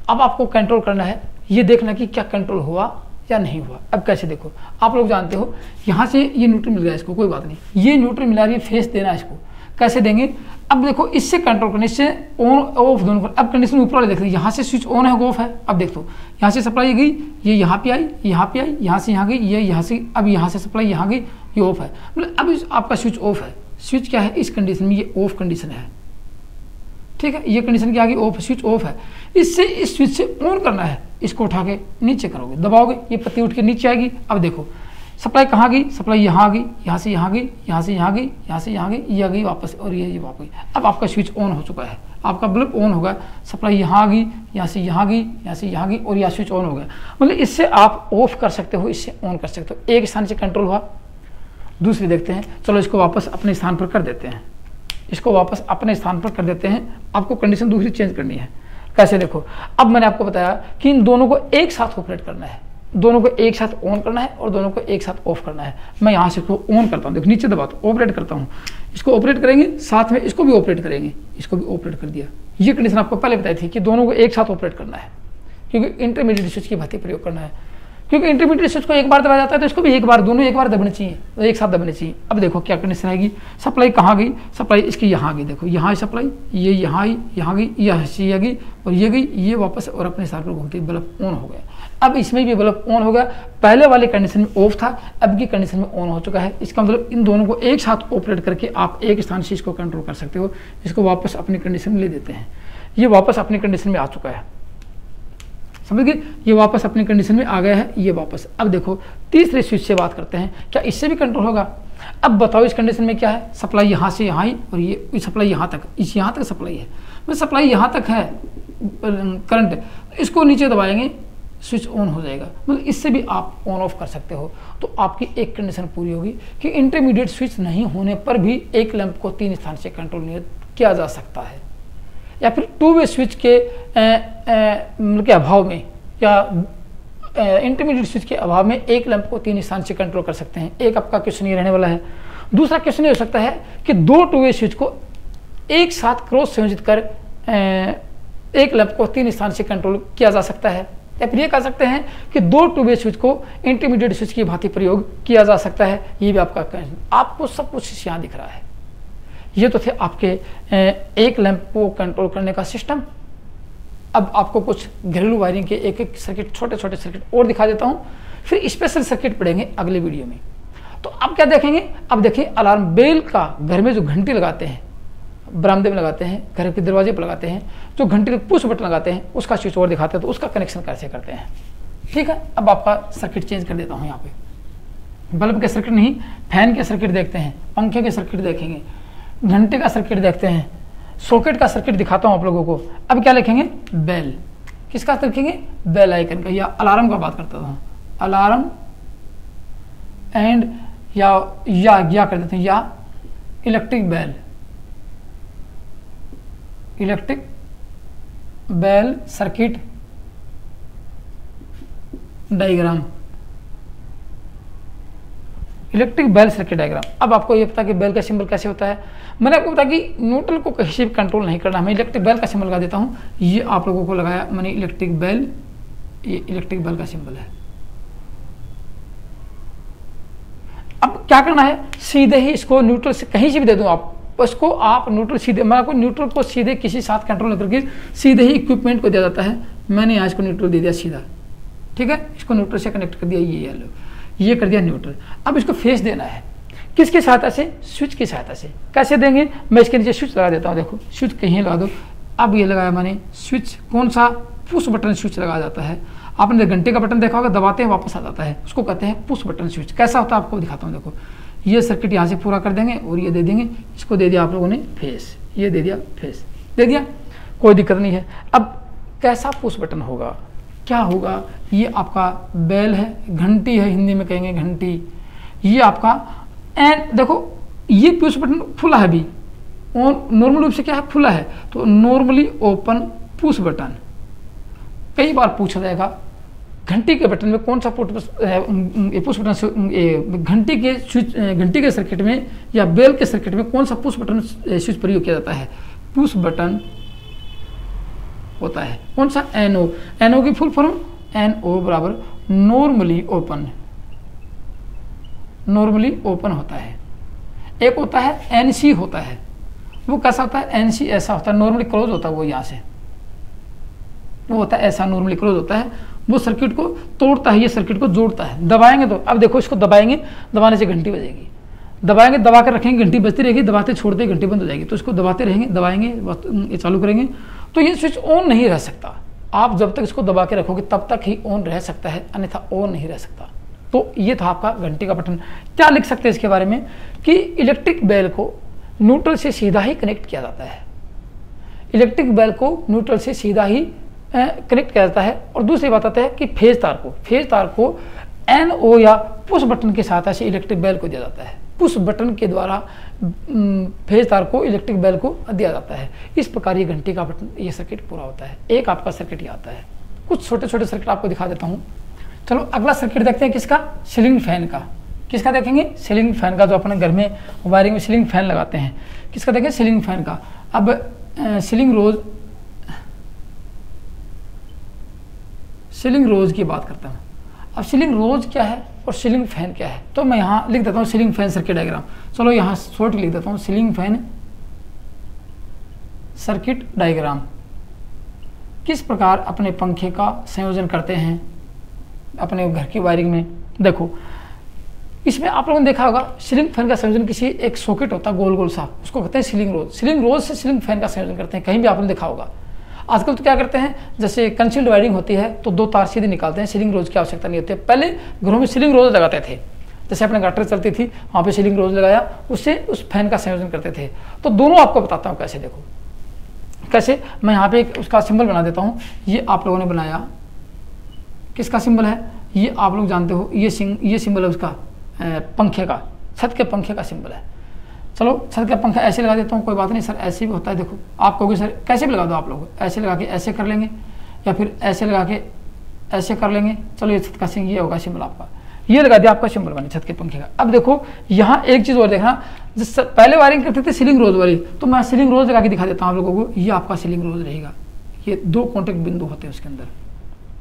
अब आपको कंट्रोल करना है, ये देखना कि क्या कंट्रोल हुआ या नहीं हुआ। अब कैसे देखो, आप लोग जानते हो यहाँ से ये न्यूट्रल मिल गया इसको, कोई बात नहीं, ये न्यूट्रल मिला रही है, फेस देना है इसको, कैसे देंगे। अब देखो इससे कंट्रोल करने से ऑन ऑफ दोनों को, अब कंडीशन ऊपर वाले देख रहे हैं, यहाँ से स्विच ऑन है ऑफ है। अब देखो यहाँ से सप्लाई गई, ये यहाँ पे आई, यहाँ पे आई, यहाँ से यहाँ गई, ये यहाँ से, अब यहाँ से सप्लाई यहाँ गई, ये ऑफ है, मतलब अब आपका स्विच ऑफ है। स्विच क्या है, इस कंडीशन में ये ऑफ कंडीशन है, ठीक है, ये कंडीशन क्या आ गई, ऑफ, स्विच ऑफ है। इससे इस स्विच से ऑन करना है, इसको उठा के नीचे करोगे, दबाओगे, ये पत्ती उठ के नीचे आएगी। अब देखो सप्लाई कहाँ गई, सप्लाई यहाँ आ गई, यहाँ से यहाँ गई, यहाँ से यहाँ गई, यहाँ से यहाँ गई, ये आ गई वापस, और ये वापस गई। अब आपका स्विच ऑन हो चुका है, आपका बल्ब ऑन होगा। सप्लाई यहाँ आ गई, यहाँ से यहाँ गई, यहाँ से यहाँ गई, और यह स्विच ऑन हो गया। मतलब इससे आप ऑफ कर सकते हो, इससे ऑन कर सकते हो। एक स्थान से कंट्रोल हुआ। दूसरी देखते हैं, चलो इसको वापस अपने स्थान पर कर देते हैं, इसको वापस अपने स्थान पर कर देते हैं। आपको कंडीशन दूसरी चेंज करनी है। कैसे? देखो, अब मैंने आपको बताया कि इन दोनों को एक साथ ऑपरेट करना है, दोनों को एक साथ ऑन करना है और दोनों को एक साथ ऑफ करना है। मैं यहाँ से इसको ऑन करता हूँ, देखो नीचे दबाता हूँ, ऑपरेट करता हूँ, इसको ऑपरेट करेंगे, साथ में इसको भी ऑपरेट करेंगे, इसको भी ऑपरेट कर दिया। ये कंडीशन आपको पहले बताई थी कि दोनों को एक साथ ऑपरेट करना है, क्योंकि इंटरमीडिएट स्विच की भांति प्रयोग करना है। क्योंकि इंटरमीडिएट स्विच को एक बार दबाया जाता है तो इसको भी एक बार, दोनों एक बार दबने चाहिए, तो एक साथ दबने चाहिए। अब देखो क्या कंडीशन आएगी, सप्लाई कहाँ गई, सप्लाई इसकी यहाँ गई, देखो यहाँ सप्लाई, ये यहाँ आई, यहाँ गई, यहाँ से गई और ये गई, ये वापस, और अपने साथ पर घूमते बल्ब ऑन हो गया। अब इसमें भी बल्ब ऑन हो गया। पहले वाले कंडीशन में ऑफ था, अब की कंडीशन में ऑन हो चुका है। इसका मतलब इन दोनों को एक साथ ऑपरेट करके आप एक स्थान से इसको कंट्रोल कर सकते हो। इसको वापस अपनी कंडीशन में ले देते हैं, ये वापस अपनी कंडीशन में आ चुका है, समझ गए? ये वापस अपनी कंडीशन में आ गया है, ये वापस। अब देखो तीसरे स्विच से बात करते हैं, क्या इससे भी कंट्रोल होगा? अब बताओ इस कंडीशन में क्या है, सप्लाई यहाँ से यहाँ आई और ये सप्लाई यहाँ तक, इस यहाँ तक सप्लाई है, मतलब सप्लाई यहाँ तक है करंट, इसको नीचे दबाएंगे स्विच ऑन हो जाएगा। मतलब इससे भी आप ऑन ऑफ कर सकते हो। तो आपकी एक कंडीशन पूरी होगी कि इंटरमीडिएट स्विच नहीं होने पर भी एक लैंप को 3 स्थान से कंट्रोल किया जा सकता है, या फिर 2 वे स्विच के के अभाव में, या इंटरमीडिएट स्विच के अभाव में एक लैंप को 3 स्थान से कंट्रोल कर सकते हैं। एक आपका क्वेश्चन ये रहने वाला है। दूसरा क्वेश्चन ये हो सकता है कि 2 2 वे स्विच को एक साथ क्रॉस संयोजित कर एक लैंप को 3 स्थान से कंट्रोल किया जा सकता है, या फिर ये कह सकते हैं कि 2 2 वे स्विच को इंटरमीडिएट स्विच की भांति प्रयोग किया जा सकता है। ये भी आपका क्वेश्चन, आपको सब कुछ यहाँ दिख रहा है। ये तो थे आपके एक लैंप को कंट्रोल करने का सिस्टम। अब आपको कुछ घरेलू वायरिंग के एक एक सर्किट, छोटे छोटे सर्किट और दिखा देता हूँ, फिर स्पेशल सर्किट पढ़ेंगे अगले वीडियो में। तो अब क्या देखेंगे, अब देखिए अलार्म बेल का घर में जो घंटी लगाते हैं, बरामदे में लगाते हैं, घर के दरवाजे पर लगाते हैं, जो घंटी पुश बटन लगाते हैं, उसका स्विच और दिखाते हैं, तो उसका कनेक्शन कैसे करते हैं। ठीक है, अब आपका सर्किट चेंज कर देता हूँ। यहाँ पे बल्ब के सर्किट नहीं, फैन के सर्किट देखते हैं, पंखे के सर्किट देखेंगे, घंटे का सर्किट देखते हैं, सॉकेट का सर्किट दिखाता हूं आप लोगों को। अब क्या लिखेंगे, बेल, किसका लिखेंगे, बेल आइकन का, या अलार्म का बात करता हूं, अलार्म एंड या कर देते हैं, या electric bell, electric bell circuit diagram, electric bell circuit diagram. अब आपको ये पता कि बेल का सिंबल कैसे होता है। मैंने आपको बताया कि न्यूट्रल को कहीं से भी कंट्रोल नहीं करना, मैं इलेक्ट्रिक बेल का सिंबल लगा देता हूँ। ये आप लोगों को लगाया मैंने इलेक्ट्रिक बेल, ये इलेक्ट्रिक बेल का सिंबल है। अब क्या करना है, सीधे ही इसको न्यूट्रल से कहीं से भी दे दूँ आप, उसको आप न्यूट्रल सीधे, मैं आपको न्यूट्रल को सीधे किसी साथ कंट्रोल करके सीधे ही इक्विपमेंट को दिया जाता है। मैंने यहाँ इसको न्यूट्रल दे दिया सीधा, ठीक है, इसको न्यूट्रल से कनेक्ट कर दिया, ये कर दिया न्यूट्रल। अब इसको फेस देना है, किसकी सहायता से, स्विच की सहायता से। कैसे देंगे, मैं इसके नीचे स्विच लगा देता हूँ, देखो स्विच कहीं लगा दो। अब ये लगाया मैंने स्विच, कौन सा, पुश बटन स्विच लगाया जाता है। आपने घंटे का बटन देखा होगा, दबाते हैं वापस आ जाता है, उसको कहते हैं पुश बटन स्विच। कैसा होता है आपको दिखाता हूँ, देखो ये सर्किट यहाँ से पूरा कर देंगे और ये दे देंगे, इसको दे दिया आप लोगों ने फेस, ये दे दिया फेस, दे दिया, कोई दिक्कत नहीं है। अब कैसा पुश बटन होगा, क्या होगा, ये आपका बेल है, घंटी है, हिंदी में कहेंगे घंटी, ये आपका एंड देखो ये पुश बटन खुला है भी, और नॉर्मल रूप से क्या है, खुला है, तो नॉर्मली ओपन पुश बटन। कई बार पूछा जाएगा घंटी के बटन में कौन सा पुश बटन, घंटी के स्विच, घंटी के सर्किट में या बेल के सर्किट में कौन सा पुश बटन स्विच प्रयोग किया जाता है, पुश बटन होता है, कौन सा, एनओ। एनओ की फुल फॉर्म, एनओ बराबर नॉर्मली ओपन, नॉर्मली ओपन होता है। एक होता है एनसी होता है, वो कैसा होता है, एनसी ऐसा होता है, नॉर्मली क्लोज होता है, वो यहाँ से वो होता है ऐसा, नॉर्मली क्लोज होता है, वो सर्किट को तोड़ता है, ये सर्किट को जोड़ता है। दबाएंगे तो, अब देखो इसको दबाएंगे, दबाने से घंटी बजेगी, दबाएंगे, दबा कर रखेंगे, घंटी बजती रहेगी, दबाते छोड़ते घंटी बंद हो जाएगी। तो इसको दबाते रहेंगे, दबाएंगे, ये चालू करेंगे, तो ये स्विच ऑन नहीं रह सकता, आप जब तक इसको दबा के रखोगे तब तक ही ऑन रह सकता है, अन्यथा ऑन नहीं रह सकता। तो ये था आपका घंटी का बटन। क्या लिख सकते हैं इसके बारे में कि इलेक्ट्रिक बेल को न्यूट्रल से सीधा ही कनेक्ट किया जाता है। इलेक्ट्रिक बेल को न्यूट्रल से सीधा ही कनेक्ट किया जाता है। और दूसरी बात आता है कि फेज तार को NO या पुश बटन के साथ ऐसे इलेक्ट्रिक बेल को दिया जाता है। पुश बटन के द्वारा फेज तार को इलेक्ट्रिक बेल को दिया जाता है। इस प्रकार ये घंटी का बटन, ये सर्किट पूरा होता है। एक आपका सर्किट ये आता है। कुछ छोटे छोटे सर्किट आपको दिखा देता हूँ। चलो अगला सर्किट देखते हैं किसका, सीलिंग फैन का। किसका देखेंगे, सीलिंग फैन का, जो अपने घर में वायरिंग में सीलिंग फैन लगाते हैं। किसका देखें, सीलिंग फैन का। अब सीलिंग रोज की बात करता हूँ। अब सीलिंग रोज क्या है और सीलिंग फैन क्या है, तो मैं यहाँ लिख देता हूँ सीलिंग फैन सर्किट डायग्राम। चलो यहाँ शॉर्ट लिख देता हूँ, सीलिंग फैन सर्किट डायग्राम। किस प्रकार अपने पंखे का संयोजन करते हैं अपने घर की वायरिंग में। देखो इसमें आप लोगों ने देखा होगा सीलिंग फैन का संयोजन किसी एक सॉकेट होता है गोल गोल सा, उसको कहते हैं सीलिंग रोज। सीलिंग रोज से सीलिंग फैन का संयोजन करते हैं, कहीं भी आपने देखा होगा। आजकल तो क्या करते हैं, जैसे कंसील्ड वायरिंग होती है तो 2 तार सीधे निकालते हैं, सीलिंग रोज की आवश्यकता नहीं होती है। पहले घरों में सीलिंग रोज लगाते थे, जैसे अपने गटर चलती थी वहाँ पे सीलिंग रोज लगाया, उससे उस फैन का संयोजन करते थे। तो दोनों आपको बताता हूँ कैसे। देखो कैसे, मैं यहाँ पे एक उसका सिंबल बना देता हूँ। ये आप लोगों ने बनाया, किसका सिंबल है, ये आप लोग जानते हो, ये सिंबल है उसका पंखे का, छत के पंखे का सिंबल है। चलो छत का पंखा ऐसे लगा देता हूँ, कोई बात नहीं सर ऐसे भी होता है। देखो आप कहोगे सर कैसे भी लगा दो, आप लोग ऐसे लगा के ऐसे कर लेंगे या फिर ऐसे लगा के ऐसे कर लेंगे। चलो ये छत का ये होगा सिंबल आपका, ये लगा दिया आपका सिंबल बने छत के पंखे का। अब देखो यहाँ एक चीज़ और देखना, जिस पहले वायरिंग करते थे सीलिंग रोज वाली, तो मैं सीलिंग रोज लगा के दिखा देता हूँ आप लोगों को। ये आपका सीलिंग रोज रहेगा, ये 2 कॉन्टेक्ट बिंदु होते हैं उसके अंदर,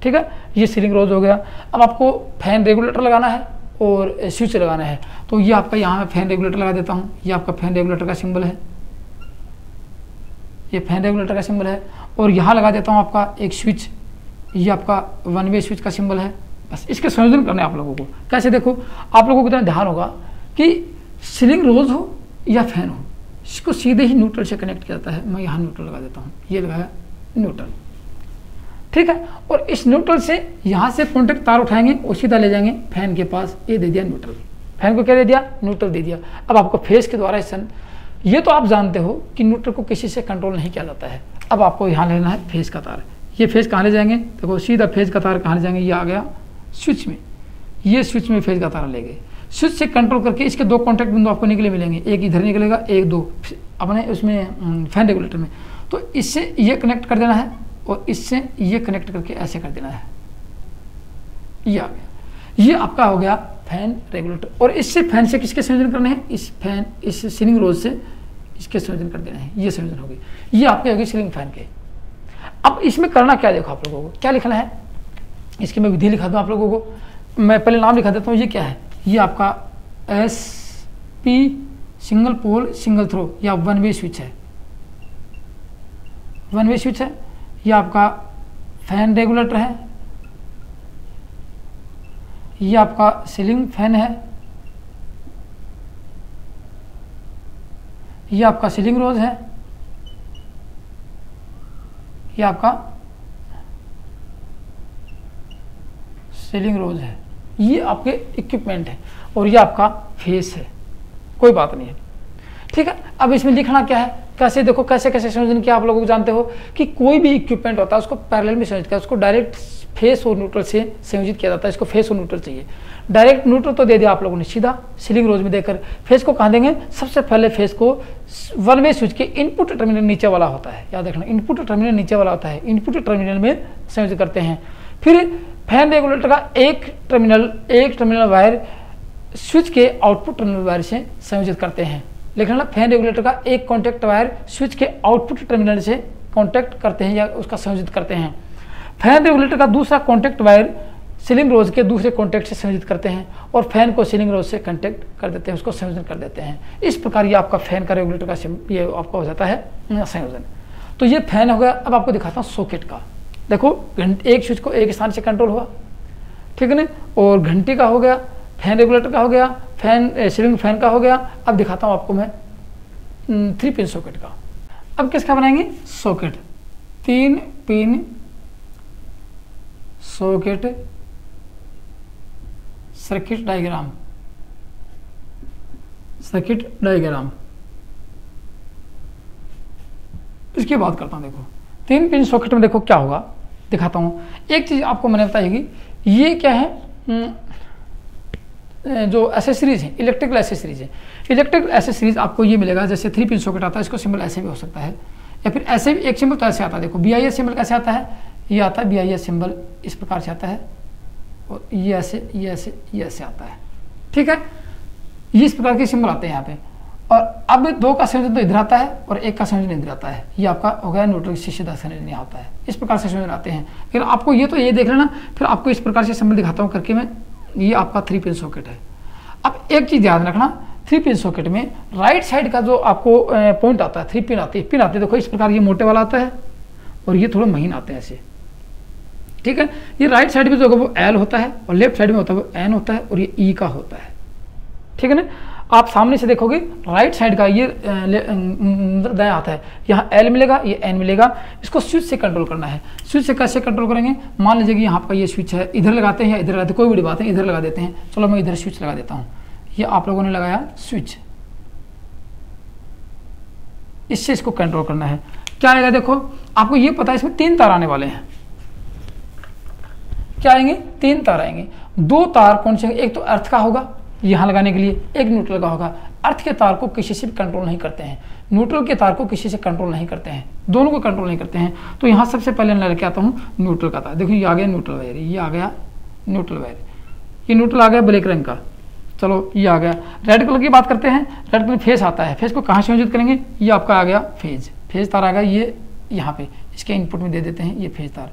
ठीक है। ये सीलिंग रोज हो गया। अब आपको फैन रेगुलेटर लगाना है और स्विच लगाना है, तो ये आपका यहाँ मैं फैन रेगुलेटर लगा देता हूँ। ये आपका फैन रेगुलेटर का सिंबल है, ये फैन रेगुलेटर का सिंबल है। और यहाँ लगा देता हूँ आपका एक स्विच, ये आपका 1 वे स्विच का सिंबल है। बस इसके संयोजन करने आप लोगों को कैसे, देखो आप लोगों को इतना ध्यान होगा कि सीलिंग रोज हो या फैन हो, इसको सीधे ही न्यूट्रल से कनेक्ट किया जाता है। मैं यहाँ न्यूट्रल लगा देता हूँ, ये लगाया न्यूट्रल, ठीक है। और इस न्यूट्रल से यहाँ से कॉन्टेक्ट तार उठाएंगे और सीधा ले जाएंगे फैन के पास, ये दे दिया न्यूट्रल। फैन को क्या दे दिया, न्यूट्रल दे दिया। अब आपको फेस के द्वारा ये तो आप जानते हो कि न्यूट्रल को किसी से कंट्रोल नहीं किया जाता है। अब आपको यहाँ लेना है फेस का तार। ये फेस कहाँ ले जाएंगे, देखो सीधा फेस का तार कहाँ ले जाएंगे, ये आ गया स्विच में, ये स्विच में फेस का तार ले गए। स्विच से कंट्रोल करके इसके 2 कॉन्टैक्ट बिंदु आपको निकले मिलेंगे, एक इधर निकलेगा, एक 2 अपने उसमें फैन रेगुलेटर में। तो इससे ये कनेक्ट कर देना है और इससे ये कनेक्ट करके ऐसे कर देना है, ये आ गया। ये आपका हो गया फैन रेगुलेटर। और इससे फैन से किसके संयोजन करने हैं, इस सीलिंग रोज से इसके संयोजन कर देना है, ये संयोजन होगी। ये आपके होगी सीलिंग फैन के। अब इसमें करना क्या, देखो आप लोगों को क्या लिखना है, इसकी मैं विधि लिखा दूँ आप लोगों को। मैं पहले नाम लिखा देता हूँ। ये क्या है, ये आपका SP single pole single throw या 1 वे स्विच है, 1 वे स्विच है। ये आपका फैन रेगुलेटर है, ये आपका सीलिंग फैन है, ये आपका सीलिंग रोज है, ये आपका सीलिंग रोज है। ये आपके इक्विपमेंट है और ये आपका फेस है, कोई बात नहीं है, ठीक है। अब इसमें लिखना क्या है, कैसे, देखो कैसे कैसे संयोजन किया आप लोगों को जानते हो कि कोई भी इक्विपमेंट होता है उसको पैरेलल में संयोजित किया, उसको डायरेक्ट फेस और न्यूट्रल से संयोजित किया जाता है। इसको फेस और न्यूट्रल चाहिए, डायरेक्ट न्यूट्रल तो दे दिया आप लोगों ने सीधा सीलिंग रोज में देकर। फेस को कहाँ देंगे, सबसे पहले फेस को 1 वे स्विच के इनपुट टर्मिनल नीचे वाला होता है, याद रखना इनपुट टर्मिनल नीचे वाला होता है, इनपुट टर्मिनल में संयोजित करते हैं। फिर फैन रेगुलेटर का एक टर्मिनल वायर स्विच के आउटपुट टर्मिनल वायर से संयोजित करते हैं। लिखना, फैन रेगुलेटर का एक कॉन्टैक्ट वायर स्विच के आउटपुट टर्मिनल से कॉन्टैक्ट करते हैं या उसका संयोजित करते हैं। फैन रेगुलेटर का दूसरा कॉन्टैक्ट वायर सीलिंग रोज के दूसरे कॉन्टैक्ट से संयोजित करते हैं और फैन को सीलिंग रोज से कॉन्टैक्ट कर देते हैं, उसको संयोजन कर देते हैं। इस प्रकार ये आपका फैन का रेगुलेटर का ये आपका हो जाता है संयोजन। तो ये फैन हो गया। अब आपको दिखाता हूँ सॉकेट का। देखो एक स्विच को एक स्थान से कंट्रोल हुआ, ठीक है ना, और घंटी का हो गया, फैन रेगुलेटर का हो गया, फैन सीलिंग फैन का हो गया। अब दिखाता हूँ आपको मैं 3 पिन सॉकेट का। अब किसका बनाएंगे, socket 3 pin socket circuit diagram, circuit diagram. इसकी बात करता हूं। देखो 3 पिन सॉकेट में देखो क्या होगा, दिखाता हूं। एक चीज आपको मैंने बताएगी, ये क्या है, जो एसेसरीज है, इलेक्ट्रिकल एसेसरीज है। इलेक्ट्रिकल एसेसरीज आपको ये मिलेगा, जैसे 3 पिन सॉकेट आता है, इसको सिंबल ऐसे भी हो सकता है, या फिर ऐसे भी एक सिंबल तो ऐसे आता है। देखो BIS सिंबल कैसे आता है, ये आता है BIS सिंबल इस प्रकार से आता है, और ये ऐसे, ये ऐसे, ये ऐसे आता है। ठीक है, ये इस प्रकार के सिंबल आते हैं यहाँ पे। और अब 2 का संयोजन तो इधर आता है और 1 का संयोजन इधर आता है। ये आपका हो गया न्यूट्रल से सीधा संयोजन यहाँ आता है। इस प्रकार से संयोजन आते हैं। फिर आपको ये तो ये देख लेना, फिर आपको इस प्रकार से सिंबल दिखाता हूँ करके मैं। ये आपका 3 पिन सॉकेट है। अब एक चीज ध्यान रखना, 3 पिन सॉकेट में राइट साइड का जो आपको पॉइंट आता है, 3 पिन आती है, पिन आती है, देखो इस प्रकार ये मोटे वाला आता है और ये थोड़ा महीन आते हैं ऐसे। ठीक है, ये राइट साइड में जो वो L होता है और लेफ्ट साइड में होता है वो N होता है, और ये E का होता है। ठीक है ना, आप सामने से देखोगे राइट साइड का ये दायां आता है, यहाँ L मिलेगा, ये N मिलेगा। इसको स्विच से कंट्रोल करना है। स्विच से कैसे कंट्रोल करेंगे, मान लीजिए कि यहाँ पर ये स्विच है, इधर लगाते हैं या इधर लगाते हैं, कोई बड़ी बात नहीं, इधर लगा देते हैं। चलो मैं इधर स्विच लगा देता हूँ। ये आप लोगों ने लगाया स्विच, इससे इसको कंट्रोल करना है। क्या आएगा देखो, आपको ये पता है इसमें 3 तार आने वाले हैं। क्या आएंगे, 3 तार आएंगे। 2 तार कौन से, एक तो अर्थ का होगा यहाँ लगाने के लिए, एक न्यूट्रल का होगा। अर्थ के तार को किसी से भी कंट्रोल नहीं करते हैं, न्यूट्रल के तार को किसी से कंट्रोल नहीं करते हैं, दोनों को कंट्रोल नहीं करते हैं। तो यहाँ सबसे पहले मैं लेके आता हूँ न्यूट्रल का तार। देखो ये आ गया न्यूट्रल वायर, ये आ गया न्यूट्रल वायर, ये न्यूट्रल आ गया ब्लैक रंग का। चलो ये आ गया। रेड कलर की बात करते हैं। रेड कलर फेस आता है, फेस को कहाँ संयोजित करेंगे, ये आपका आ गया फेज, फेज तार आ गया, ये यहाँ पे इसके इनपुट में दे देते हैं, ये फेज तार।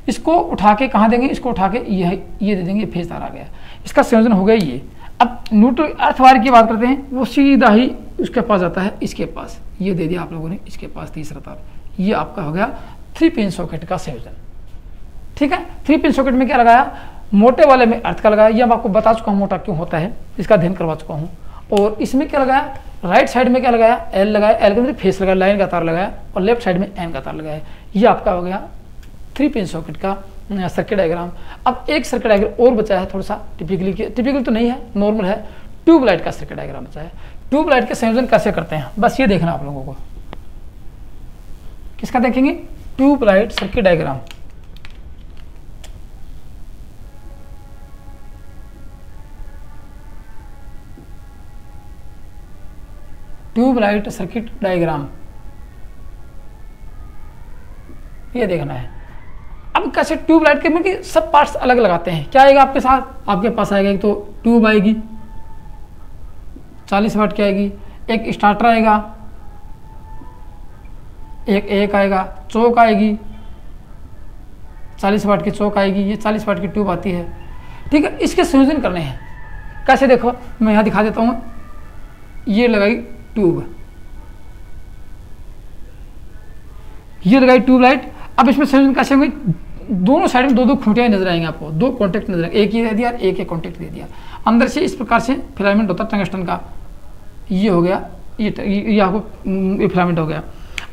इसको उठा के कहाँ देंगे, इसको उठा के ये दे देंगे, ये फेज तार आ गया। इसका संयोजन हो गया ये। अब न्यूट्रल अर्थ वायर की बात करते हैं, वो सीधा ही उसके पास जाता है, इसके पास ये दे दिया आप लोगों ने, इसके पास तीसरा तार। ये आपका हो गया 3 पिन सॉकेट का संयोजन। ठीक है, 3 पिन सॉकेट में क्या लगाया, मोटे वाले में अर्थ का लगाया। ये मैं आपको बता चुका हूँ मोटा क्यों होता है, इसका अध्ययन करवा चुका हूँ। और इसमें क्या लगाया, राइट साइड में क्या लगाया, L लगाया, L के अंदर फेस लगाया, लाइन का तार लगाया, और लेफ्ट साइड में N का तार लगाया। ये आपका हो गया 3 पिन सॉकेट का सर्किट डायग्राम। अब एक सर्किट डायग्राम और बचा है, थोड़ा सा टिपिकल तो नहीं है, नॉर्मल है, ट्यूबलाइट का सर्किट डायग्राम बचा है। ट्यूबलाइट के संयोजन कैसे करते हैं, बस ये देखना आप लोगों को। किसका देखेंगे, tube light circuit diagram. Tube light circuit diagram ये देखना है। अब कैसे ट्यूबलाइट के में सब पार्ट्स अलग लगाते हैं। क्या आएगा आपके साथ, आपके पास आएगा एक तो ट्यूब आएगी 40 वाट की आएगी, एक स्टार्टर आएगा, एक आएगा चौक आएगी 40 वाट की चौक आएगी, ये 40 वाट की ट्यूब आती है। ठीक है, इसके संयोजन करने हैं। कैसे देखो, मैं यहाँ दिखा देता हूँ। ये लगाई ट्यूब, ये लगाई ट्यूबलाइट। अब इसमें संयोजन कैसे होंगे, दोनों साइड में 2-2 खूंटियाँ नजर आएंगे आपको, 2 कॉन्टेक्ट नजर आएंगे, एक ये दे दिया, एक कॉन्टेक्ट दे दिया। अंदर से इस प्रकार से फिलामेंट होता है टंगस्टन का, ये हो गया, ये आपको फिलामेंट हो गया।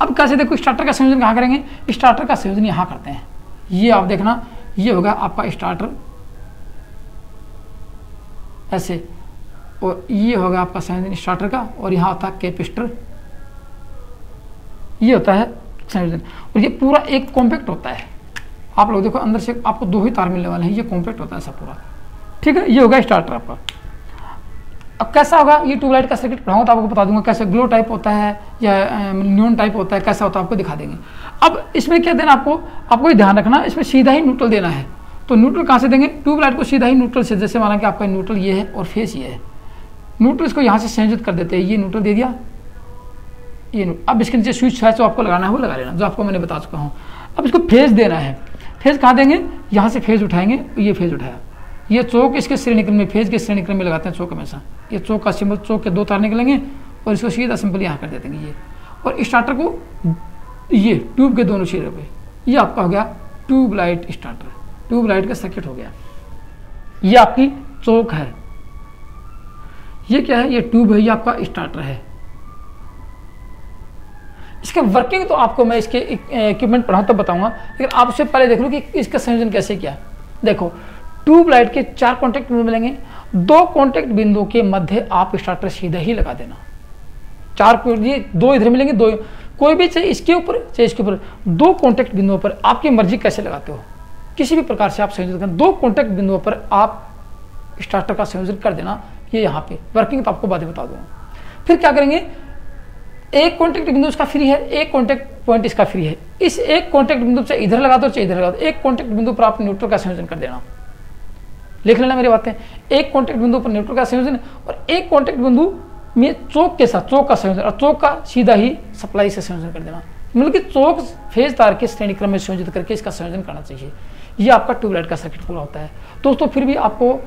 अब कैसे देखो, स्टार्टर का संयोजन कहाँ करेंगे, स्टार्टर का संयोजन यहाँ करते हैं। ये आप देखना, ये होगा आपका स्टार्टर ऐसे, और ये होगा आपका संयोजन स्टार्टर का, और यहाँ होता है कैपेसिटर, ये होता है संयोजन। और ये पूरा एक कॉम्पैक्ट होता है। आप लोग देखो अंदर से आपको 2 ही तार मिलने वाले हैं, ये कॉम्पैक्ट होता है सब पूरा। ठीक है, ये होगा स्टार्टर आपका। अब कैसा होगा, ये ट्यूबलाइट का सर्किट पढ़ाऊँ तो आपको बता दूंगा कैसे ग्लो टाइप होता है या न्यून टाइप होता है, कैसा होता है आपको दिखा देंगे। अब इसमें क्या देना आपको ये ध्यान रखना, इसमें सीधा ही न्यूट्रल देना है। तो न्यूट्रल कहाँ से देंगे, ट्यूबलाइट को सीधा ही न्यूट्रल से, जैसे माना कि आपका न्यूट्रल ये है और फेस ये है, न्यूट्रल इसको यहाँ से संयोजित कर देते हैं। ये न्यूट्रल दे दिया, ये अब इसके नीचे स्विच है जो आपको लगाना है वो लगा लेना, जो आपको मैंने बता चुका हूँ। अब इसको फेज देना है। फेज कहाँ देंगे, यहाँ से फेज उठाएंगे, ये फेज उठाया, ये चौक इसके श्रेणी क्रम में, फेज के श्रेणी क्रम में लगाते हैं चौक हमेशा। ये चौक का सिंबल, चौक के 2 तार निकलेंगे और इसको सीधा सिंपल यहाँ कर देते हैं ये, और स्टार्टर को ये ट्यूब के दोनों सिरे पे, ये आपका हो गया ट्यूबलाइट स्टार्टर, ट्यूबलाइट का सर्किट हो गया। ये आपकी चौक है, ये क्या है, ये ट्यूब है, ये आपका स्टार्टर है। इसके वर्किंग तो आपको मैं इसके इक्विपमेंट पढ़ाऊँ तब बताऊंगा, लेकिन आप उससे पहले देख लो कि इसका संयोजन कैसे किया। देखो ट्यूबलाइट के 4 कॉन्टैक्ट बिंदु मिलेंगे, 2 कॉन्टैक्ट बिंदु के मध्य आप स्टार्टर सीधा ही लगा देना। 4 ये 2 इधर मिलेंगे, 2 कोई भी चाहे इसके ऊपर चाहे इसके ऊपर, 2 कॉन्टैक्ट बिंदुओं पर आपकी मर्जी कैसे लगाते हो, किसी भी प्रकार से आप संयोजन करें। 2 कॉन्टैक्ट बिंदुओं पर आप स्टार्टर का संयोजन कर देना। ये यहाँ पे वर्किंग तो आपको बाद में बता दूंगा। फिर क्या करेंगे, एक कॉन्टैक्ट बिंदु इसका फ्री है, एक कॉन्टैक्ट पॉइंट इसका फ्री है। इस एक कॉन्टैक्ट बिंदु से इधर लगा दो चाहे इधर लगा दो, एक कॉन्टैक्ट बिंदु पर आप न्यूट्रल का संयोजन कर देना। लिख लेना मेरी बातें, एक कॉन्टैक्ट बिंदु पर न्यूट्रल का संयोजन और एक कॉन्टैक्ट बिंदु में चौक के साथ चौक का संयोजन, और चौक का सीधा ही सप्लाई से संयोजन कर देना। मतलब कि चौक फेज तार के श्रेणी क्रम में संयोजित करके इसका संयोजन करना चाहिए। ये आपका ट्यूबलाइट का सर्किट पूरा होता है। दोस्तों फिर भी आपको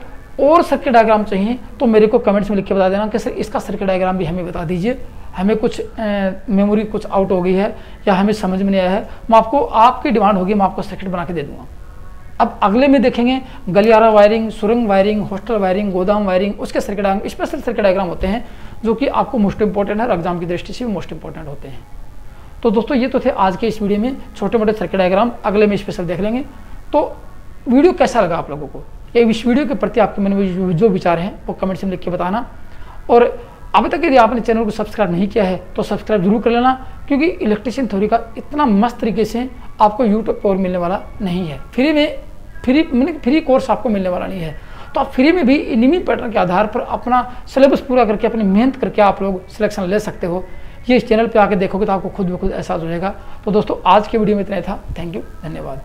और सर्किट डायग्राम चाहिए तो मेरे को कमेंट्स में लिख के बता देना कि सर इसका सर्किट डायग्राम भी हमें बता दीजिए, हमें कुछ मेमोरी कुछ आउट हो गई है या हमें समझ में नहीं आया है, मैं आपको, आपकी डिमांड होगी, मैं आपको सर्किट बना के दे दूंगा। अब अगले में देखेंगे गलियारा वायरिंग, सुरंग वायरिंग, हॉस्टल वायरिंग, गोदाम वायरिंग, उसके circuit diagram, special circuit diagram होते हैं जो कि आपको मोस्ट इंपॉर्टेंट है और एग्जाम की दृष्टि से भी मोस्ट इंपॉर्टेंट होते हैं। तो दोस्तों ये तो थे आज के इस वीडियो में छोटे मोटे सर्किट डायग्राम, अगले में स्पेशल देख लेंगे। तो वीडियो कैसा लगा आप लोगों को, ये इस वीडियो के प्रति आपके मन में जो विचार हैं वो कमेंट्स में लिख के बताना। और अभी तक यदि आपने चैनल को सब्सक्राइब नहीं किया है तो सब्सक्राइब जरूर कर लेना, क्योंकि इलेक्ट्रिशियन थ्योरी का इतना मस्त तरीके से आपको यूट्यूब पर मिलने वाला नहीं है। फ्री कोर्स आपको मिलने वाला नहीं है। तो आप फ्री में भी नियमित पैटर्न के आधार पर अपना सिलेबस पूरा करके अपनी मेहनत करके आप लोग सिलेक्शन ले सकते हो। ये इस चैनल पे आके देखोगे तो आपको खुद ब खुद एहसास हो जाएगा। तो दोस्तों आज के वीडियो में इतना ही था। थैंक यू, धन्यवाद।